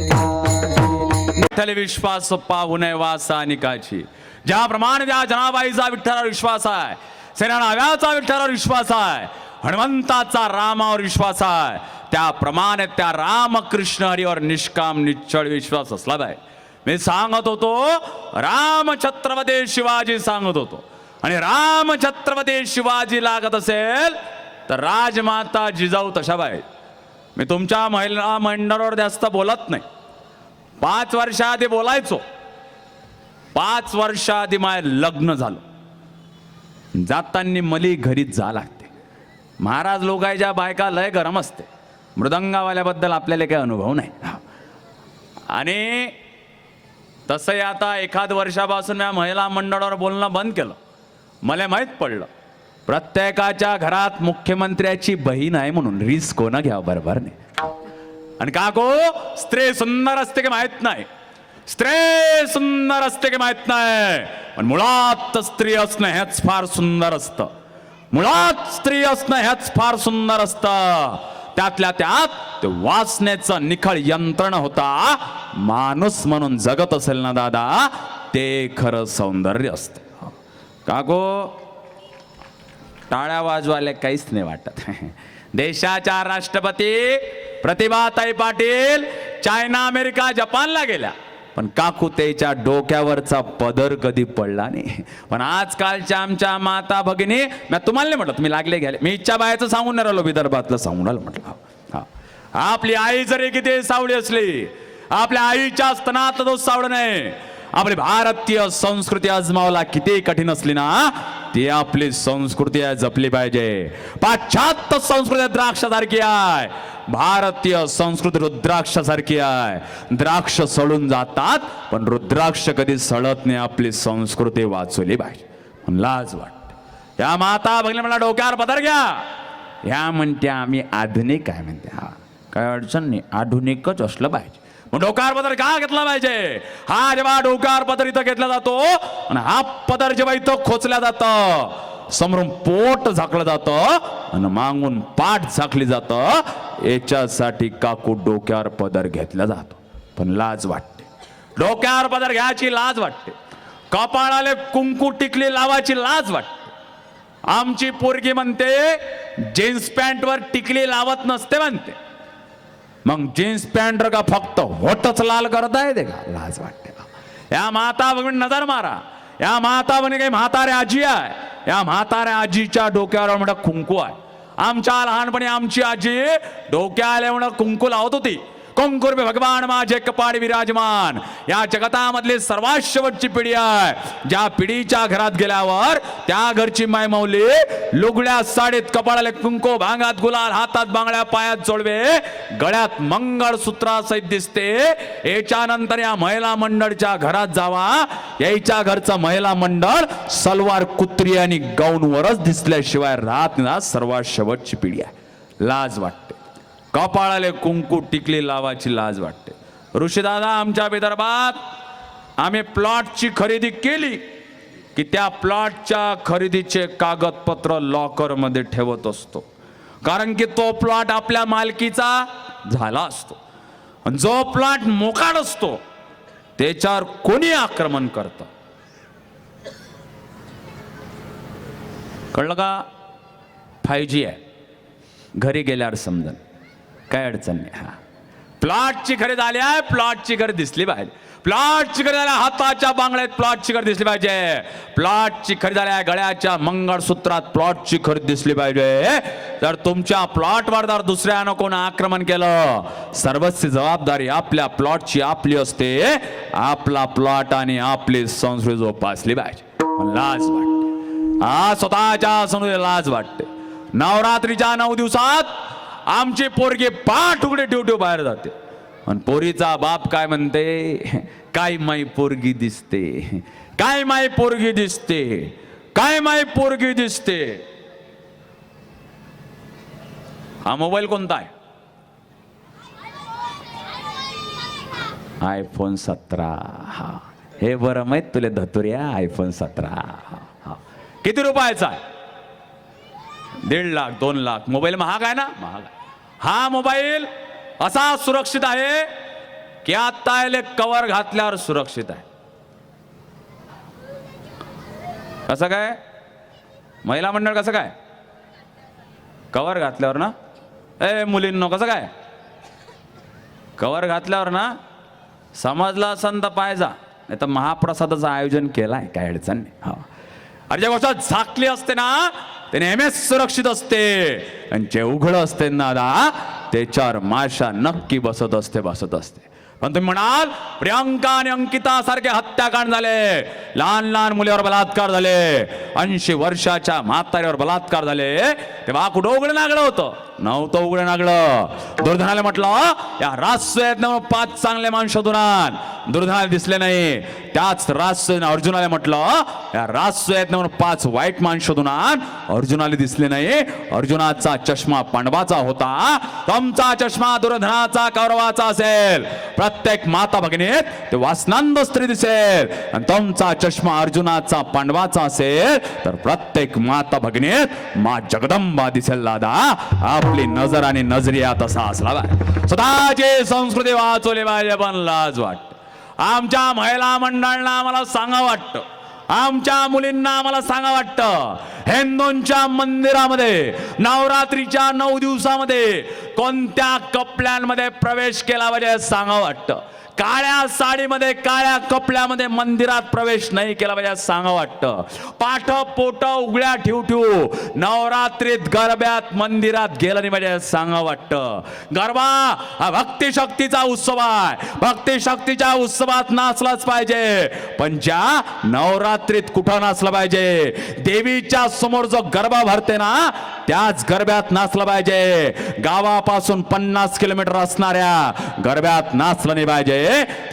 कासी. विठ्ठल विश्वास पाहून वास अनिकाची. ज्याप्रमाणे त्या जनाबाईचा विठ्ठलावर विश्वास आहे, सेनानाव्याचा विठ्ठलावर विश्वास आहे, हनुमंताचा रामावर विश्वास आहे, त्याप्रमाणे त्या रामकृष्ण हरीवर निष्काम निश्चळ विश्वास असला पाहिजे. मी सांगत होतो राम छत्रपती शिवाजी सांगत होतो. आणि राम छत्रपती शिवाजी लागत असेल तर राजमाता जिजाऊ तशा पाहिजे. मी तुमच्या महिला मंडळावर जास्त बोलत नाही. 5 वर्षाआधी बोलायचो. 5 वर्षाआधी माझं लग्न झालं. जाताना मली घरीच जा लागते. महाराज लोकांच्या बायका लय गरम असते. मृदंगावाल्याबद्दल आपल्याला काही अनुभव नाही. आणि तसंही आता 1 वर्षापासून मी महिला मंडळावर बोलणं बंद केलं. मला माहीत पडलं प्रत्येकाच्या घरात मुख्यमंत्र्याची बहीण आहे म्हणून रिस्क कोणं घ्यावं बरोबर नाही. आणि काको स्त्री सुंदर असते की माहित नाही. स्त्री सुंदर असते की माहित नाही. पण मुळात स्त्री असणं हेच फार सुंदर असतं. मुळात स्त्री असणं हेच फार सुंदर असतं. त्यातल्या त्यात ते वासनेचं निखळ यंत्रण होता. माणूस म्हणून जगत असेल ना दादा ते खरं सौंदर्य असतं. काको टाळ्या वाजवायला काहीच नाही वाटत. देशाच्या राष्ट्रपती प्रतिभाताई पाटील चायना अमेरिका जपानला गेल्या. पण काकू त्याच्या डोक्यावरचा पदर कधी पडला नाही. पण आजकालच्या आमच्या माता भगिनी मी तुम्हाला नाही म्हटलं, तुम्ही लागले गेले. मी इच्छा बायाचं सांगून नाही राहिलो, विदर्भातलं सांगून राहिलो म्हटलं. हा, आपली आई जरी किती सावळी असली, आपल्या आईच्या स्तनात दोष सावळ नाही. आपली भारतीय संस्कृती आजमावला किती कठीण असली ना ती आपली संस्कृती जपली पाहिजे. पाश्चात्य संस्कृती द्राक्षासारखी आहे, भारतीय संस्कृती रुद्राक्षासारखी आहे. द्राक्ष सडून जातात पण रुद्राक्ष कधी सडत नाही. आपली संस्कृती वाचवली पाहिजे. पण लाज वाटते. या माता भगिनी मला डोक्यावर पदर घ्या ह्या म्हणत्या आम्ही आधुनिक आहे म्हणते. हा काय अडचण नाही, आधुनिकच असलं पाहिजे. मग डोक्यावर पदर का घेतला पाहिजे? हा जेव्हा डोक्यावर पदर इथं घेतला जातो आणि हा पदर जेव्हा इथं खोचल्या जातं, समोरून पोट झाकलं जातं आणि मागून पाठ झाकली जातं, याच्यासाठी काकू डोक्यावर पदर घेतला जातो. पण लाज वाटते. डोक्यावर पदर घ्यायची लाज वाटते. कपाळाले कुंकू टिकली लावायची लाज वाटते. आमची पोरगी म्हणते जीन्स पॅन्टवर टिकली लावत नसते म्हणते. मग जीन्स पॅन्ट का फक्त होटच लाल करता येते का? लाज वाटते. या माता बघून नजर मारा. या माता म्हणे काही म्हाताऱ्या आजी आहे. या म्हाताऱ्या आजीच्या डोक्यावर म्हणा कुंकू आहे. आमच्या लहानपणी आमची आजी डोक्याला म्हणा कुंकू लावत होती. कंकुर्बे भगवान माझे कपाळी विराजमान. या जगतामधली सर्वात शेवटची पिढी आहे. ज्या पिढीच्या घरात गेल्यावर त्या घरची माय माऊली लुगड्या साडीत, कपाळाला कुंकू, भांगात गुलाल, हातात बांगड्या, पायात जोडवे, गळ्यात मंगळसूत्रासहित दिसते. याच्यानंतर या महिला मंडळच्या घरात जावा. याच्या घरचं महिला मंडळ सलवार, कुत्री आणि गाऊनवरच दिसल्याशिवाय राहत नाही. सर्वात शेवटची पिढी आहे. लाज वाटते. कपाळाले कुंकू टिकली लावायची लाज वाटते. ऋषीदादा, आमच्या विदर्भात आम्ही प्लॉटची खरेदी केली की त्या प्लॉटच्या खरेदीचे कागदपत्र लॉकरमध्ये ठेवत असतो. कारण की तो प्लॉट आपल्या मालकीचा झाला असतो. जो प्लॉट मोकाट असतो त्याच्यावर कोणी आक्रमण करतं. कळलं का? 5G आहे. घरी गेल्यावर समजन, काय अडचण नाही. हा, प्लॉटची खरेदी आली आहे, प्लॉटची खरेदी दिसली पाहिजे. प्लॉटची खरेदी आल्या हाताच्या बांगड्यात प्लॉटची खरेदी दिसली पाहिजे. प्लॉटची खरेदी आल्या गळ्याच्या मंगळसूत्रात प्लॉटची खरेदी दिसली पाहिजे. तर तुमच्या प्लॉटवर जर दुसऱ्यानं कोण आक्रमण केलं, सर्वस्वी जबाबदारी आपल्या प्लॉटची आपली असते. आपला प्लॉट आणि आपली संस्कृती जोपासली पाहिजे. लाज वाटते. हा, स्वतःच्या संस्कृतीला लाज वाटते. नवरात्रीच्या 9 दिवसात आमची पोरगी पाठ उघडे ठेवू बाहेर जाते आणि पोरीचा बाप काय म्हणते, काय माई पोरगी दिसते, काय माई पोरगी दिसते, काय माई पोरगी दिसते. हा मोबाईल कोणता आहे? iPhone 17. हा, हे बरं माहित तुले धतुर्या, iPhone 17. हा, किती रुपयाचा आहे? 1.5 लाख 2 लाख. मोबाईल महाग आहे ना? महाग आहे. हा मोबाईल असा सुरक्षित आहे की आता याले कवर घातल्यावर सुरक्षित आहे. कसं काय? महिला मंडळ कसं काय? कवर घातल्यावर ना? ए मुलींनो, कसं काय? कवर घातल्यावर ना? समजलं असन तर पाहिजा, नाही तर महाप्रसादाचं आयोजन केलंय, काय अडचण नाही. हा, अरे ज्या गोष्ट झाकली असते ना ते नेहमीच सुरक्षित असते. आणि जे उघड असते ना दादा, त्याच्यावर माशा नक्की बसत असते. पण तुम्ही म्हणाल प्रियांका आणि अंकिता सारखे हत्याकांड झाले, लहान लहान मुलीवर बलात्कार झाले, 80 वर्षाच्या म्हातारीवर बलात्कार झाले, तेव्हा कुठं उघडं नागलं होतं? नव्हतं उघडं नागलं. दुर्धनाला म्हटलं या राजसूयातनं 5 चांगले माणसं शोधून आण. दुर्धनाला दिसले नाही. त्याच राजसूयानं अर्जुनाला म्हटलं या राजसूयातनं 5 वाईट माणसं शोधून आण. अर्जुनाला दिसले नाही. अर्जुनाचा चष्मा पांडवाचा होता, तुमचा चष्मा दुर्धनाचा कौरवाचा असेल. प्रत्येक माता भगिनीत ते वासनांद स्त्री दिसेल. आणि तुमचा चष्मा अर्जुनाचा पांडवाचा असेल तर प्रत्येक माता भगिनीत मा जगदंबा दिसेल. दादा, आपली नजर आणि नजरिया तसा असला पाहिजे. स्वतःची संस्कृती वाचवली पाहिजे. पण लाज वाटते. आमच्या महिला मंडळांना आम्हाला सांगा वाटतं, आमच्या मुलींना आम्हाला सांगा वाटतं, हिंदूंच्या मंदिरामध्ये नवरात्रीच्या 9 दिवसामध्ये कोणत्या कपड्यांमध्ये प्रवेश केला पाहिजे सांगा वाटतं. काळ्या साडीमध्ये, काळ्या कपड्यामध्ये मंदिरात प्रवेश नाही केला पाहिजे सांगा वाटतं. पाठ पोट उघड्या ठेवू नवरात्रीत गरब्यात मंदिरात गेलं नाही पाहिजे सांगा वाटतं. गरबा हा भक्ती शक्तीचा उत्सव आहे. भक्ती शक्तीच्या उत्सवात नाचलाच पाहिजे. पण ज्या नवरात्रीत कुठं नाचलं पाहिजे? देवीच्या समोर जो गरबा भरते ना त्याच गरब्यात नाचलं पाहिजे. गावापासून 50 किलोमीटर असणाऱ्या गरब्यात नाचलं नाही पाहिजे.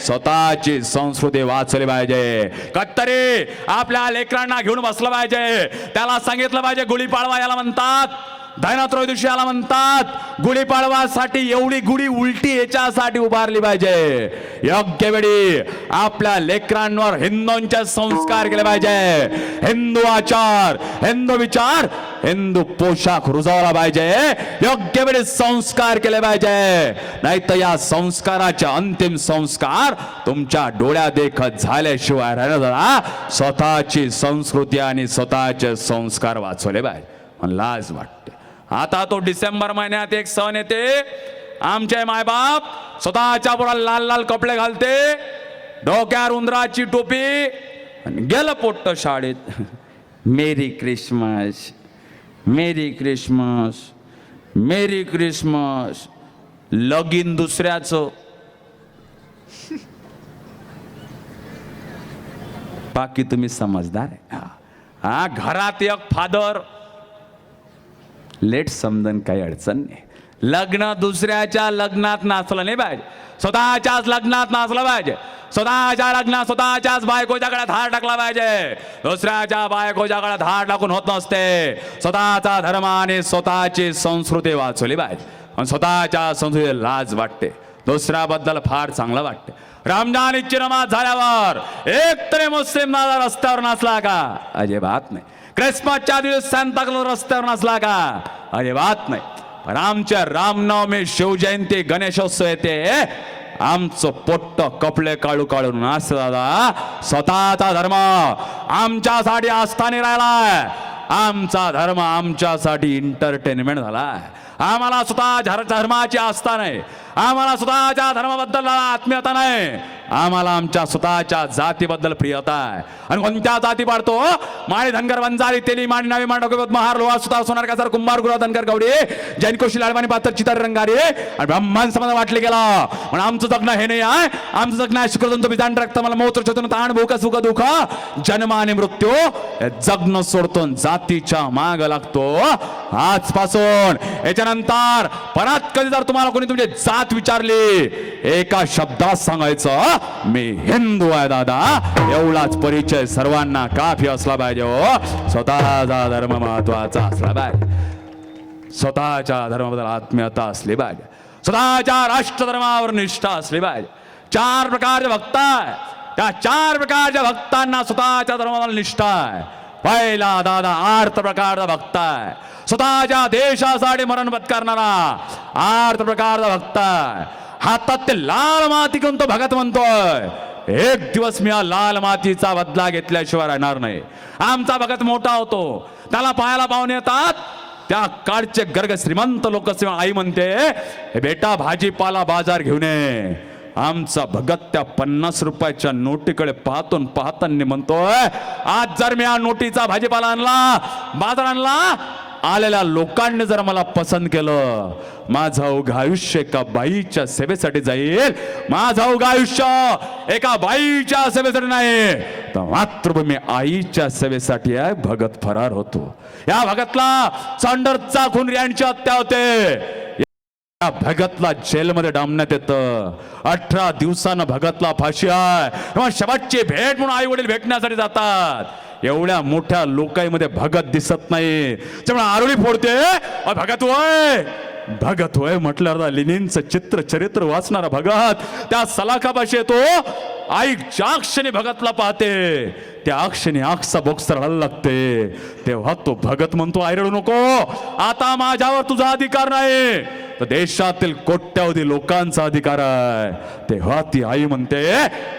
स्वतःची संस्कृती वाचली पाहिजे. कत्तरी आपल्या लेकरांना घेऊन बसलं पाहिजे. त्याला सांगितलं पाहिजे गुढीपाडवा याला म्हणतात, धनत्रयोदशी याला म्हणतात. गुढीपाडवासाठी एवढी गुढी उलटी याच्यासाठी उभारली पाहिजे. योग्य वेळी आपल्या लेकरांवर हिंदूंचे संस्कार केले पाहिजे. हिंदू आचार, हिंदू विचार, हिंदू पोशाख रुजवला पाहिजे. योग्य वेळी संस्कार केले पाहिजे. नाही तर या संस्काराचे अंतिम संस्कार तुमच्या डोळ्या देखत झाल्याशिवाय राहणार. स्वतःची संस्कृती आणि स्वतःचे संस्कार वाचवले पाहिजे. लाज वाटते. आता तो डिसेंबर महिन्यात एक सण येते. आमचे मायबाप स्वतःच्या पोराला लाल लाल कपडे घालते, डोक्यावर उंदराची टोपी आणि गेलं पोट्ट शाळेत. मेरी क्रिसमस, मेरी क्रिसमस, मेरी क्रिसमस. लगीन दुसऱ्याचं. बाकी तुम्ही समजदार आहे. हा घरात एक फादर लेट समजून काही अडचण नाही. लग्न दुसऱ्याच्या लग्नात नाचलं नाही पाहिजे, स्वतःच्याच लग्नात नाचलं पाहिजे. स्वतःच्या लग्नात स्वतःच्याच बायकोच्या गळ्यात हार टाकला पाहिजे. दुसऱ्याच्या बायकोच्या गळ्यात हार टाकून होत नसते. स्वतःचा धर्म आणि स्वतःची संस्कृती वाचवली पाहिजे. आणि स्वतःच्या संस्कृतीला लाज वाटते, दुसऱ्याबद्दल फार चांगलं वाटते. रमजानची नमाज झाल्यावर एक तरी मुस्लिम दादा रस्त्यावर नाचला का? अजिबात नाही. ख्रिसमसच्या दिवस सांता क्लॉज रस्त्यावर नाचला का? अजिबात नाही. पण आमच्या रामनवमी, शिवजयंती, गणेशोत्सव येते, आमचं पोट्ट कपडे काढू काढून नाच दादा. स्वतःचा धर्म आमच्यासाठी आस्थाने राहिलाय. आमचा धर्म आमच्यासाठी एंटरटेनमेंट झालाय. आम्हाला स्वतः धर्माची आस्था नाही, आम्हाला स्वतःच्या धर्माबद्दल आत्मीयता नाही, आम्हाला आमच्या स्वतःच्या जातीबद्दल प्रियता आहे. आणि कोणत्या जाती पाडतो? माळी, धनगर, वंजारी, तेली, माणी, नावी, मांडव, महार, लोहा, सुतार, सोनार, कासार, कुंभार, गुरव, धनगर, गवडी, जैन, कोशी, लालवाणी, पातर, चितार, रंगारी आणि ब्राह्मण समाज वाटले गेला. पण आमचं जगणं हे नाही आहे. आमचं जगणं आहे शुक्रदंत, बिजांड, रक्त, मला मोत्र, चेतन, ताण, भूक, सुख, दुःख, जन्म आणि मृत्यू. हे जगणं सोडतो, जातीच्या माग लागतो आजपासून. याच्यानंतर परत कधी जर तुम्हाला कोणी तुमची जात विचारली, एका शब्दात सांगायचं, मी हिंदू आहे दादा. एवढाच परिचय सर्वांना काफी असला पाहिजे. हो, स्वतःचा धर्म महत्वाचा असला पाहिजे, स्वतःच्या धर्माबद्दल आत्मीयता असली पाहिजे, स्वतःच्या राष्ट्रधर्मावर निष्ठा असली पाहिजे. 4 प्रकारचे भक्त आहे. त्या 4 प्रकारच्या भक्तांना स्वतःच्या धर्माबद्दल निष्ठा आहे. पहिला दादा आर्त प्रकारचा भक्त आहे, स्वतःच्या देशासाठी मरण पत्करणारा आर्त प्रकारचा भक्त आहे. हातात ते लाल माती घेऊन तो भगत म्हणतोय, एक दिवस मी हा लाल मातीचा बदला घेतल्याशिवाय राहणार नाही. आमचा भगत मोठा होतो, त्याला पायाला पाहुणे येतात. त्या काळचे गर्ग श्रीमंत लोक, आई म्हणते, हे बेटा भाजीपाला बाजार घेऊन ये. आमचा भगत त्या 50 रुपयाच्या नोटीकडे पाहतून पाहताना म्हणतोय, आज जर मी या नोटीचा भाजीपाला आणला, बाजार आणला, आलेल्या लोकांनी जर मला पसंत केलं, माझं अवघं आयुष्य एका बाईच्या सेवेसाठी जाईल. माझं अवघं आयुष्य एका बाईच्या सेवेसाठी नाही, तर मातृभूमी आईच्या सेवेसाठी आहे. भगत फरार होतो. या भगतला चांडरचा खून यांची हत्या होते. या भगतला जेलमध्ये डांबण्यात येतं. 18 दिवसानं भगतला फाशी आहे. तेव्हा शेवटची भेट म्हणून आई वडील भेटण्यासाठी जातात. एवढ्या मोठ्या लोकांमध्ये भगत दिसत नाही. त्यामुळे आरोळी फोडते, भगत होय, भगत होय म्हटल्यावर लेनिनचं चित्र चरित्र वाचणारा भगत त्या सलाखापाशी येतो. आई ज्या क्षणी भगतला पाहते, त्या क्षणी आगचा बॉक्स रडायला लागते. तेव्हा तो भगत म्हणतो, आई रडू नको, आता माझ्यावर तुझा अधिकार नाही, तर देशातील कोट्यावधी लोकांचा अधिकार आहे. तेव्हा ती आई म्हणते,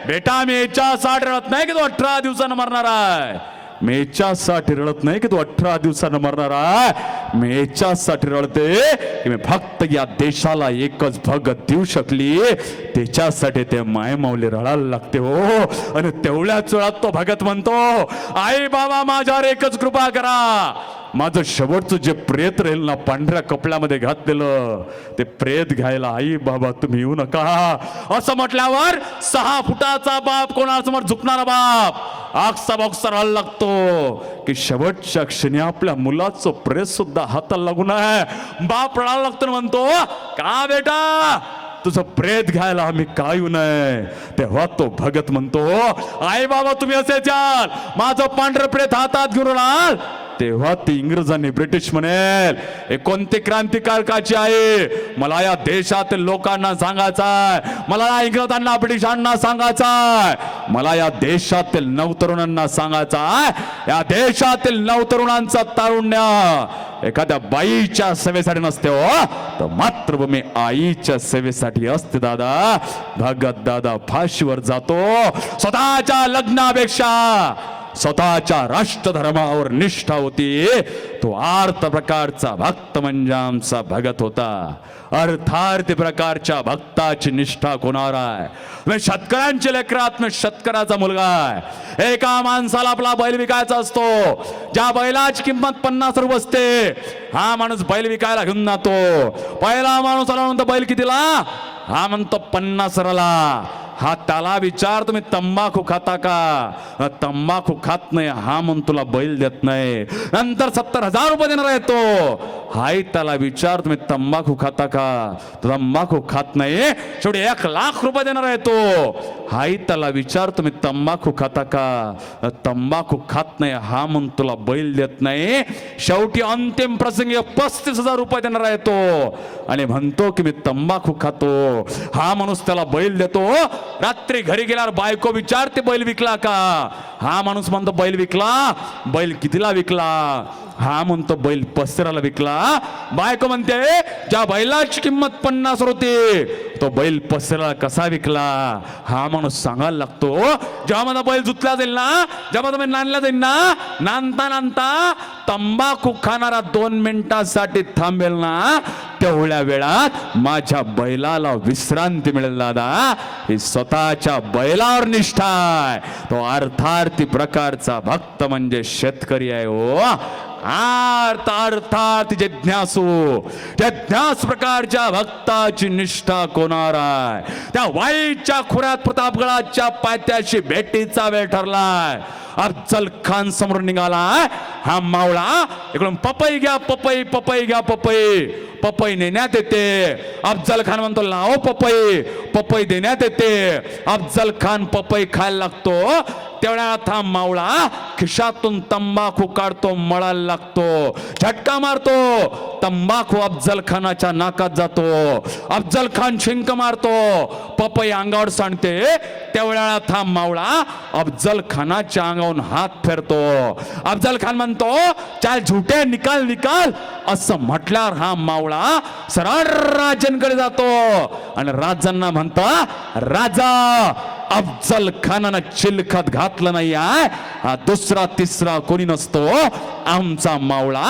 बेटा मी याच्यासाठी रडत नाही की तो 18 दिवसानं मरणार आहे. मी याच्यासाठी रडत नाही की तो 18 दिवसानं मरणार आहे. मी याच्यासाठी रडते की मी फक्त या देशाला एकच भगत देऊ शकली, त्याच्यासाठी ते मायमाऊली रडायला लागते. हो, आणि तेवढ्याच वेळात तो भगत म्हणतो, आई बाबा माझ्यावर एकच कृपा करा, माझं शेवटचं जे प्रेत राहील ना पांढऱ्या कपड्यामध्ये घातलेलं, ते प्रेत घ्यायला आई बाबा तुम्ही येऊ नका. असं म्हटल्यावर 6 फुटाचा बाप, कोणासमोर झुकणारा बाप, आगचा बॉक्स रडायला लागतो की शेवटच्या क्षणी आपल्या मुलाचं प्रेत सुद्धा हाताला लागून आहे. बाप रडायला लागतो, म्हणतो, का बेटा तुझं प्रेत घ्यायला आम्ही काय येऊ नये. तेव्हा तो भगत म्हणतो, आई बाबा तुम्ही असे जाल, माझं पांढरं प्रेत हातात घेऊन राहाल. तेव्हा ती इंग्रजांनी ब्रिटिश म्हणेल, हे कोणते क्रांतिकारकाची आहे, मला या देशातील लोकांना सांगायचंय, मला या इंग्रजांना ब्रिटिशांना सांगायचंय, मला या देशातील नवतरुणांना सांगायचंय, या देशातील नवतरुणांचा तारुण्य एखाद्या बाईच्या सेवेसाठी नसते, हो तर मातृभूमी आईच्या सेवेसाठी असते. दादा भगत दादा फाशीवर जातो. स्वतःच्या लग्नापेक्षा स्वतःच्या राष्ट्रधर्मावर निष्ठा होती तो आर्त प्रकारचा भक्त म्हणजे आमचा भगत होता. अर्थार्थी प्रकारच्या भक्ताची निष्ठा कोणावर आहे? मी शेतकऱ्यांचे लेकरात मी शेतकऱ्याचा मुलगा आहे. एका माणसाला आपला बैल विकायचा असतो. ज्या बैलाची किंमत 50 रुपये असते हा माणूस बैल विकायला घेऊन जातो. पहिला माणूस आला म्हणतो बैल कितीला? हा म्हणतो 50 ला. हा त्याला विचार तुम्ही तंबाखू खाता का? तंबाखू खात नाही. हा म्हणून तुला बैल देत नाही. नंतर 70,000 रुपये देणार आहे तो. हाय त्याला विचार तुम्ही तंबाखू खाता का? तंबाखू खात नाही. शेवटी 1,00,000 रुपये देणार आहे तो. हाय त्याला विचार तुम्ही तंबाखू खाता का? तंबाखू खात नाही. हा म्हणून तुला बैल देत नाही. शेवटी अंतिम प्रसंगी 35,000 रुपये देणार आहे तो आणि म्हणतो की मी तंबाखू खातो. हा माणूस त्याला बैल देतो. रात्री घरी गेल्यावर बायको विचारते बैल विकला का? हा माणूस म्हणतो बैल विकला. बैल कितीला विकला? हा म्हणतो बैल 35 विकला. बायको म्हणते ज्या बैलाची किंमत 50 होती तो बैल 35 कसा विकला? हा माणूस सांगायला लागतो जेव्हा माझा बैल जुतला जाईल ना, जेव्हा तुम्ही नांदला जाईल ना, नांदता नांदता तंबाखू खाणारा 2 मिनिटासाठी थांबेल ना, तेवढ्या वेळात माझ्या बैलाला विश्रांती मिळेल. दादा ही स्वतःच्या बैलावर निष्ठा आहे. तो अर्थार्थी प्रकारचा भक्त म्हणजे शेतकरी आहे. हो अर्थात जिज्ञास प्रकारच्या भक्ताची निष्ठा कोणावर आहे? त्या वाईच्या खुऱ्यात प्रतापगडाच्या पायथ्याशी भेटीचा वेळ ठरलाय. अफजल खान समोर निघाला. हा मावळा इकडून पपई घ्या, पपई पपई घ्या, पपई पपई नेण्यात येते. अफजल खान म्हणतो लाव पपई. पपई देण्यात येते. अफजल खान पपई खायला लागतो. तेवढ्या था मावळा खिशातून तंबाखू काढतो, मळायला लागतो, झटका मारतो. तंबाखू अफजल खानाच्या नाकात जातो. अफजल खान शिंक मारतो. पपई अंगावर सांडते. तेवढ्या था मावळा अफजल खानाच्या अंगावरून हात फेरतो. अफजल खान म्हणतो चाल झुटे निकाल निकाल. असं म्हटल्यावर हा मावळा सरळ राजांकडे जातो आणि राजांना म्हणतो राजा अफजल खानानं चिलखत घातलं नाही आहे. हा दुसरा तिसरा कोणी नसतो. आमचा मावळा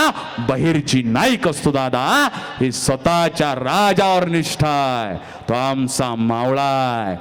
बहिर्जी नाईक असतो. दादा ही स्वतःच्या राजावर निष्ठा आहे. तो आमचा मावळा आहे.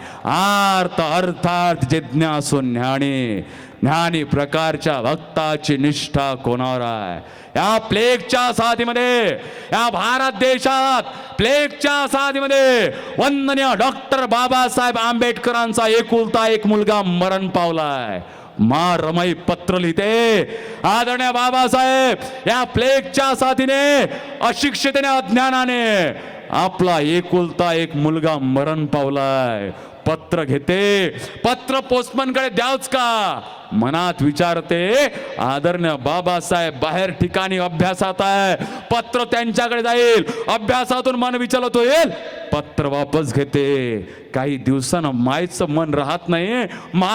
अर्थात जिज्ञासू ज्ञानी प्रकारच्या भक्ताची निष्ठा कोणावर आहे? या प्लेगच्या साथीमध्ये, या भारत देशात प्लेगच्या साथीमध्ये वंदनीय डॉक्टर बाबासाहेब आंबेडकरांचा एकुलता एक मुलगा मरण पावलाय. मा रमाई पत्र लिहिते आदरणीय बाबासाहेब या प्लेगच्या साथीने, अशिक्षितेने, अज्ञानाने आपला एकुलता एक मुलगा मरण पावलाय. पत्र घेते. पत्र पोस्टमन कडे द्यावच का? मनात विचारते आदरणीय बाबासाहेब बाहेर ठिकाणी अभ्यासात आहे. पत्र त्यांच्याकडे जाईल. अभ्यासातून मन विचलित होईल. पत्र वापस घेते. काही दिवसानं मायचं मन राहत नाही.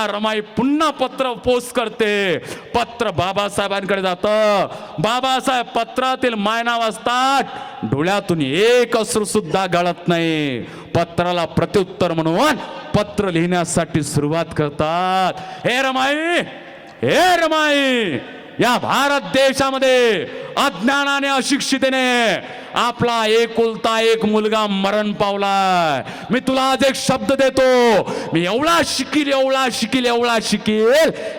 रमाई पुन्हा पत्र पोस्ट करते. पत्र बाबासाहेबांकडे जातं. बाबासाहेब पत्रातील मायना वाचतात. डोळ्यातून एक अश्रू सुद्धा गळत नाही. पत्राला प्रत्युत्तर म्हणून पत्र लिहिण्यासाठी सुरुवात करतात. हे रमाई या भारत देशामध्ये अज्ञानाने, अशिक्षितेने आपला एकुलता एक मुलगा मरण पावलाय. मी तुला आज एक शब्द देतो. मी एवढा शिकील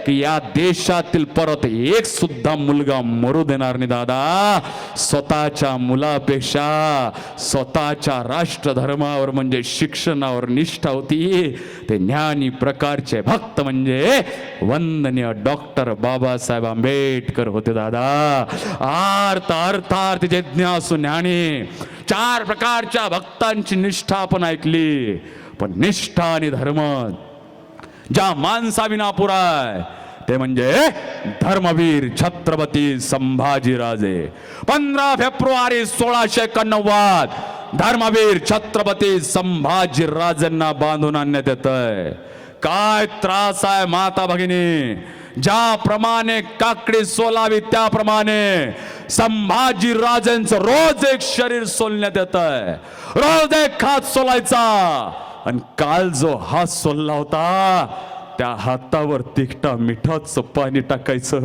की या देशातील परत एक सुद्धा मुलगा मरू देणार नाही. दादा स्वतःच्या मुलापेक्षा स्वतःच्या राष्ट्रधर्मावर म्हणजे शिक्षणावर निष्ठा होती. ते ज्ञानी प्रकारचे भक्त म्हणजे वंदनीय डॉक्टर बाबासाहेब आंबेडकर होते. दादा अर्थात जिज्ञासू ज्ञानी 4 प्रकारच्या भक्तांची निष्ठा आपण ऐकली. पण निष्ठा आणि धर्म ज्या माणसाविना पुराय ते म्हणजे धर्मवीर छत्रपती संभाजीराजे. 15 फेब्रुवारी 1691 धर्मवीर छत्रपती संभाजीराजेंना बांधून आणण्यात येतंय. काय त्रास आहे माता भगिनी. ज्याप्रमाणे काकडी सोलावी त्याप्रमाणे संभाजीराजेंचं रोज एक शरीर सोलण्यात येत आहे. रोज एक हात सोलायचा. आणि काल जो हात सोलला होता त्या हातावर तिखटा मिठाचं पाणी टाकायचं,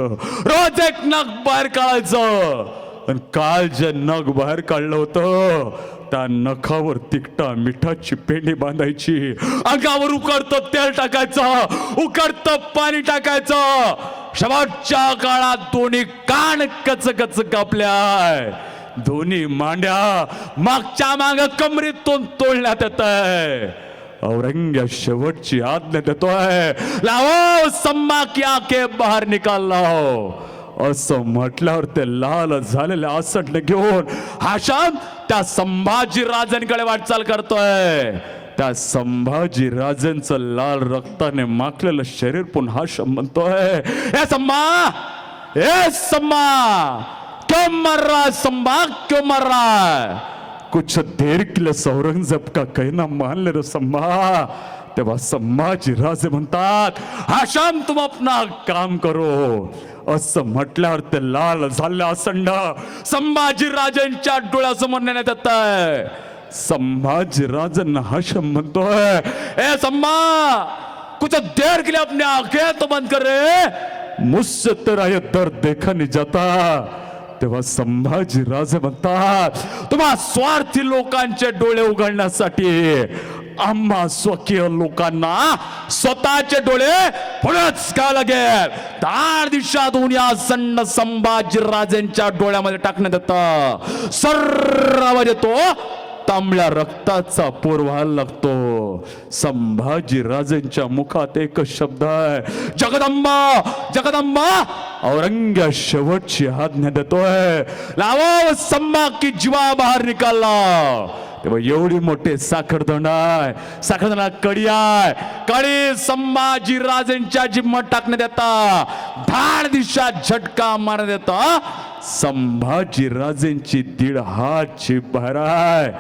रोज एक नख बाहेर काढायचं. आणि काल जे नख बाहेर काढलं होतं त्या नखावर तिखटा मिठाची पेंडी बांधायची, अंगावर उकडतं तेल टाकायचं, उकडतं पाणी टाकायचं. शेवटच्या काळात दोन्ही कान कच कच कापल्याय, दोन्ही मांड्या मागच्या माग कमरीतून तोडण्यात येत आहे. औरंग्या शेवटची आज्ञा देतोय, लावो सम्मा की आके बाहेर निकाल लाव. असं म्हटल्यावर ते लाल झालेले आसंड घेऊन हाशाम त्या संभाजी राजांकडे वाटचाल करतोय. त्या संभाजी राजांचं लाल रक्ताने माखलेलं शरीर पुन्हा हाशम म्हणतोय, ए सम्मा क्यों मर रहा है सम्मा, क्यों मर रहा है. कुछ देर के लिए औरंगजेब का कहना मान ले रे सम्मा. तेव्हा संभाजी राजे म्हणतात, हाशम तुम अपना काम करो. असं म्हटल्यावर ते लाल झाले आसंड संभाजी राजांच्या डोळ्यासमोर नेण्यात येत आहे. संभाजी राजांना हाशम म्हणतोय, ए सम्मा कुछ देर के लिए अपने आंखें तो बंद कर रे, मुझसे तेरा ये दर्द देखा नहीं जाता. तेव्हा संभाजी राजे म्हणतात, तुम्हा स्वार्थी लोकांचे डोळे उघडण्यासाठी आम्हा स्वकीय लोकांना स्वतःचे डोळे पुढेच का लागेल. 10 दिवसातून या संड संभाजी राजेंच्या डोळ्यामध्ये टाकण्यात येतं. सर्र आवाज येतो, तांबड्या रक्ताचा पूर व्हायला लागतो. संभाजी राजेंच्या मुखात एकच शब्द आहे, जगदंबा जगदंबा. औरंग्या शेवटची आज्ञा देतोय, लावो सम्मा की जीवा बाहेर निकाला. तेव्हा एवढी मोठे साखरदंड आहे, साखरदंडा कडी आहे, कडी संभाजी राजेंच्या जिम्मत टाकण्यात येता. 10 दिवसात झटका मारण्यात येता. संभाजी राजेंची 1.5 हातची बाहेर आहे.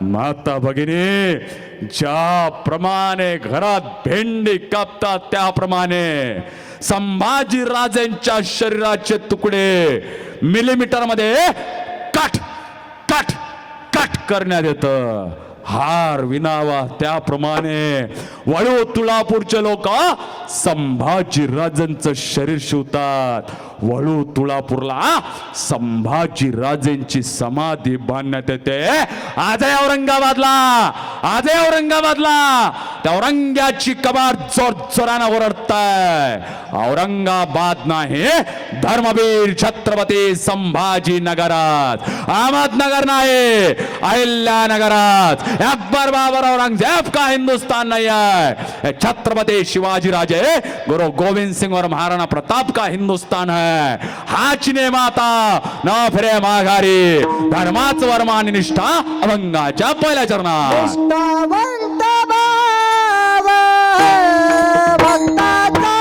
माता भगिनी ज्याप्रमाणे घरात भेंडी कापतात त्याप्रमाणे संभाजी राजेंच्या शरीराचे तुकडे मिलीमीटर मध्ये कट कट कट करण्यात येतं. हार विनावा त्याप्रमाणे वळू तुळापूरचे लोक संभाजी राजांचं शरीर शिवतात. वळू तुळापूरला संभाजी राजेंची समाधी बांधण्यात येते. आजही औरंगाबादला त्या औरंग्याची कबार जोर जोरानं ओरडताय. औरंगाबाद नाही, धर्मवीर छत्रपती संभाजी नगरात, अहमदनगर नाही, अहिल्यानगरात. अकबर बाबर औरंगजेब का हिंदुस्तान नहीं है, छत्रपती शिवाजी राजे गुरु गोविंद सिंह और महाराणा प्रताप का हिंदुस्तान है. हाचने माता न फिरे माघारी, धर्माच वर्मा आणि निष्ठा अभंगाच्या पहिल्या चरणात. निष्ठावंत भाव भक्ताचा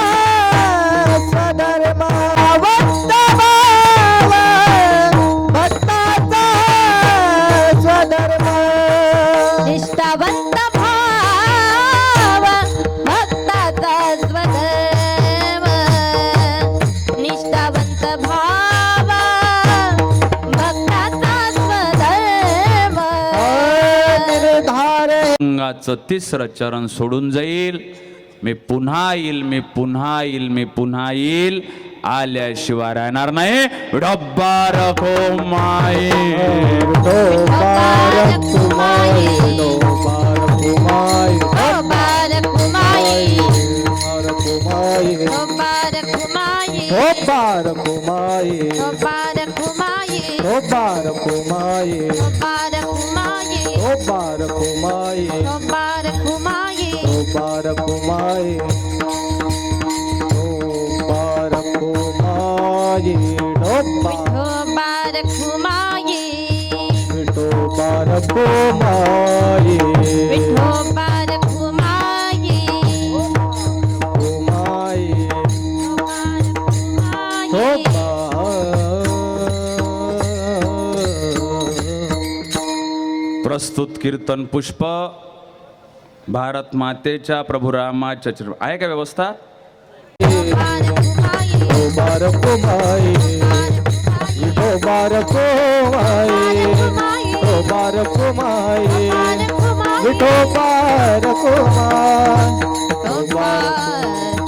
स्वधर्म, निष्ठावंत भाव भक्ताचा स्वधर्म, निष्ठावंत भाव भक्ताचा स्वधर्म, निष्ठावंत भाव भक्ताचा स्वधर्म. निर्धार अंगाचं 3रं चरण सोडून जाईल. मी पुन्हा येईल, मी पुन्हा येईल, मी पुन्हा येईल. आल्याशिवाय राहणार नाही. डब्बा रखो माई, बारक कुमाई, बारक कुमाई, बारक कुमाई, बारक कुमाई, बारक कुमाई, बारक कुमाई, बारक कुमाई, बारक कुमाई, बारक कुमाई, बारक कुमाई, बारक कुमाई, बारक कुमाई, बारक कुमाई, बारक कुमाई, विठो बारक कुमाई, विठो बारक कुमाई, कुमाई, प्रस्तुत कीर्तन पुष्प भारत मातेच्या प्रभू रामाच्या चरण. आहे का व्यवस्था? बारक कुमाई, विठो बारक कुमाई, बारक कुमाई, विठो बारक कुमाई, बारक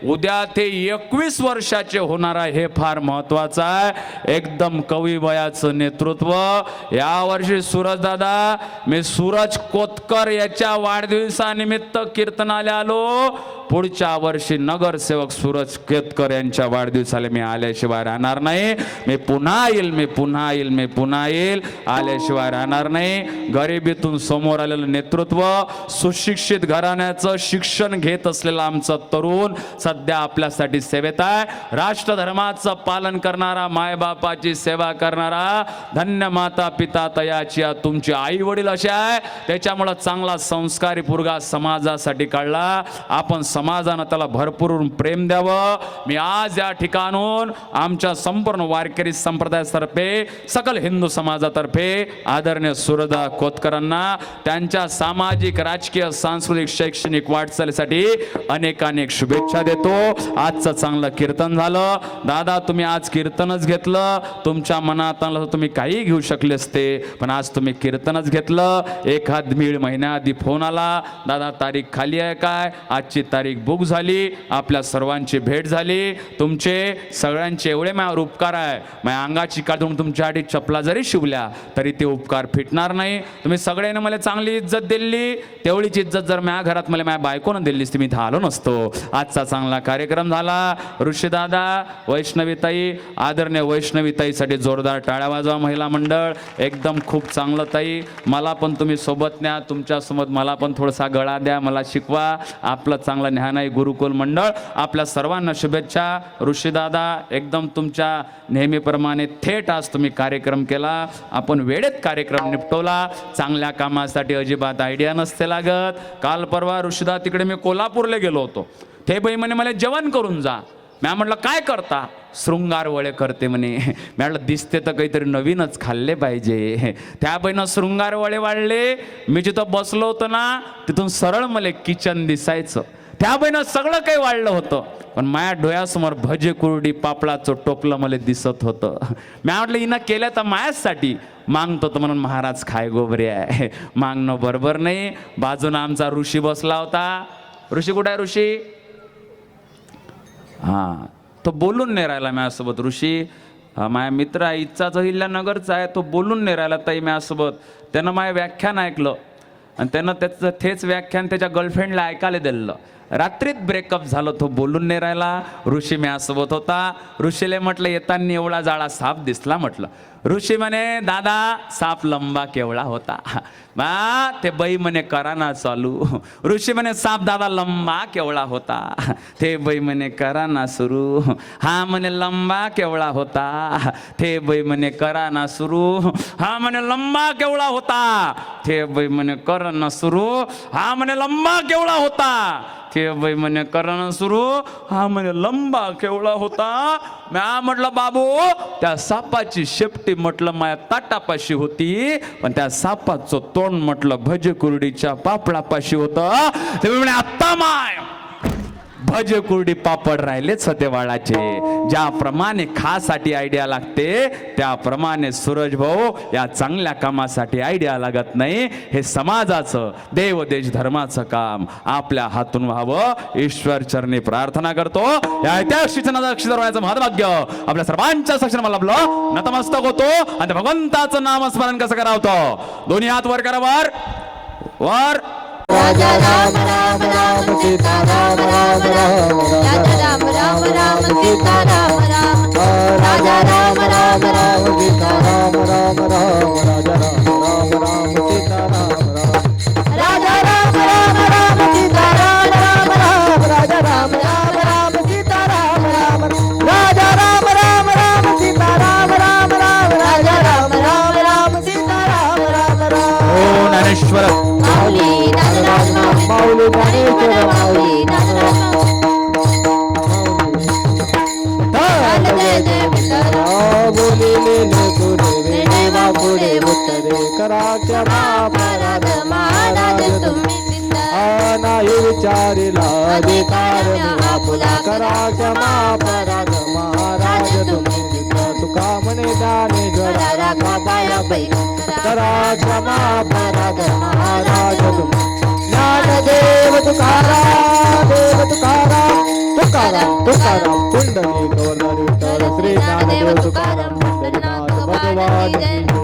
उद्या ते 21 वर्षाचे होणार आहे, हे फार महत्वाचं आहे. एकदम कविवयाचं नेतृत्व. यावर्षी सूरज दादा, मी सूरज कोतकर याच्या वाढदिवसानिमित्त कीर्तनाला आलो. पुढच्या वर्षी नगरसेवक सूरज केतकर यांच्या वाढदिवसाला मी आल्याशिवाय राहणार नाही. मी पुन्हा येईल, आल्याशिवाय राहणार नाही. गरिबीतून समोर आलेलं नेतृत्व, सुशिक्षित घराण्याचं शिक्षण घेत असलेला आमचा तरुण सध्या आपल्यासाठी सेवेत आहे. राष्ट्रधर्माचं पालन करणारा, मायबापाची सेवा करणारा, धन्य माता पिता तयाची तुमची आई वडील असे आहे. त्याच्यामुळं चांगला संस्कारी पोरगा समाजासाठी काढला. आपण समाजानं त्याला भरपूर प्रेम द्यावं. मी आज या ठिकाणून आमच्या संपूर्ण वारकरी संप्रदायातर्फे, सकल हिंदू समाजातर्फे आदरणीय सूरजदा कोतकरांना त्यांच्या सामाजिक, राजकीय, सांस्कृतिक, शैक्षणिक वाटचालीसाठी अनेक शुभेच्छा देतो. आजचं चांगलं कीर्तन झालं. दादा, तुम्ही आज कीर्तनच घेतलं. तुमच्या मनात आलं तुम्ही काही घेऊ शकले असते, पण आज तुम्ही कीर्तनच घेतलं. एखाद महिन्याआधी फोन आला, दादा तारीख खाली आहे काय? आजची तारीख बुक झाली. आपल्या सर्वांची भेट झाली. तुमचे सगळ्यांचे एवढे माझ्यावर उपकार आहे. माझ्या अंगाची काढून तुमच्यासाठी चपला जरी शिवल्या तरी ते उपकार फिटणार नाही. तुम्ही सगळ्यांनी मला चांगली इज्जत दिली. तेवढीच इज्जत जर माझ्या घरात मला माझ्या बायकोनं दिली असती, मी इथं आलो नसतो. आजचा चांगला कार्यक्रम झाला. ऋषीदादा, वैष्णवीताई, आदरणीय वैष्णवीताईसाठी जोरदार टाळ्या वाजवा. महिला मंडळ एकदम खूप चांगलं. ताई, मला पण तुम्ही सोबत न्या. तुमच्यासोबत मला पण थोडासा गळा द्या, मला शिकवा. आपलं चांगलं न्यानाई गुरुकुल मंडळ, आपल्या सर्वांना शुभेच्छा. ऋषीदादा, एकदम तुमच्या नेहमीप्रमाणे थेट आज तुम्ही कार्यक्रम केला. आपण वेळेत कार्यक्रम निपटवला. चांगल्या कामासाठी अजिबात आयडिया नसते लागत. काल परवा ऋषीदा तिकडे मी कोल्हापूरला गेलो होतो. ते बाई म्हणे मला जेवण करून जा. मी म्हटलं काय करता? शृंगार वळे करते म्हणे. मी म्हटलं दिसते तर काहीतरी नवीनच खाल्ले पाहिजे. त्या बाईनं शृंगार वळे वाढले. मी जिथं बसलो होतो ना, तिथून सरळ मला किचन दिसायचं. त्या बाईनं सगळं काही वाढलं होतं, पण माझ्या डोळ्यासमोर भजे, कुरडी, पापळाचं टोपलं मला दिसत होतं. मी म्हटलं हिनं केलं तर माझ्यासाठी मागतो तर म्हणून महाराज खाय गोबरे आहे. मागणं बरोबर नाही. बाजूनं आमचा ऋषी बसला होता. ऋषी कुठे आहे? ऋषी हां, तो बोलून नाही राहिला माझ्यासोबत. ऋषी माझ्या मित्र आहे, इच्छाच अहिल्यानगरचा आहे. तो बोलून नाही राहिला ताई माझ्यासोबत. त्यानं माझं व्याख्यान ऐकलं आणि त्यानं त्याचं तेच व्याख्यान त्याच्या गर्लफ्रेंडला ऐकायला दिलं. रात्रीत ब्रेकअप झालं. तो बोलून नाही राहिला. ऋषी माझ्यासोबत होता. ऋषीले म्हटलं येताना एवढा जाळा साप दिसला. म्हटलं ऋषी म्हणे दादा साप लंबा केवढा होता? ते बाई म्हणे करा ना चालू. ऋषी म्हणे साप दादा लंबा केवढा होता? ते बाई म्हणे करा ना सुरू. हा म्हणे लंबा केवढा होता? ते बाई म्हणे करा ना सुरू. हा म्हणे लंबा केवढा होता? ते बाई म्हणे कर ना सुरू. हा म्हणे लंबा केवढा होता? ते बाई म्हणे करणं सुरू. हा म्हणे लंबा केवढा होता? म्या म्हटलं बाबू त्या सापाची शेपटी म्हटलं माझ्या ताटापाशी होती, पण त्या सापाचं तोंड म्हटलं भजे कुरडीच्या पापडापाशी होतं. ते म्हणे आत्ता माय भजे कुरडी पापड राहिले सतेवाळाचे. ज्याप्रमाणे खासाठी आयडिया लागते त्याप्रमाने सूरज भाऊ या चांगल्या कामासाठी आयडिया लागत नाही. हे समाजाचं, देव देश धर्माचं काम आपल्या हातून व्हावं ईश्वर चरणी प्रार्थना करतो. या ऐतिहासिक अक्षरवाचं महाभाग्य आपल्या सर्वांच्या सक्षम लाभलं. नतमस्तक होतो आणि भगवंताचं नामस्मरण कसं करावतं? दोन्ही हात वर करा. वर राजा राम राम राम सीता राम राम राम राजा राम राम राम सीता राम राम राजा राम राम राम सीता राम राम राम राजा राम राम राम सीता राम राम राजा राम राम राम सीता राम राम राम राजा राम राम राम सीता राम राम राजा राम राम राम सीता राम राम राम राजा राम राम राम सीता राम राम राम. ओ ज्ञानेश्वर माऊली माऊली ज्ञानेश्वर माऊली बोलिले तुरे देवा पुढे उत्तरे करा क्षमा पराध महाराज तुम्ही नाही विचारिला अधिकार आपुला करा क्षमा पराध महाराज तुम्ही तुका म्हणे ज्ञानेश्वर राखा पाया पै करा क्षमा पराध महाराज तुम्ही ज्ञानदेव तुकाराम देव तुकाराम तुकाराम तुकाराम पुंडलिक वरदारी विठ्ठल श्री ज्ञानदेव तुकाराम पंढरीनाथ भगवान की जय.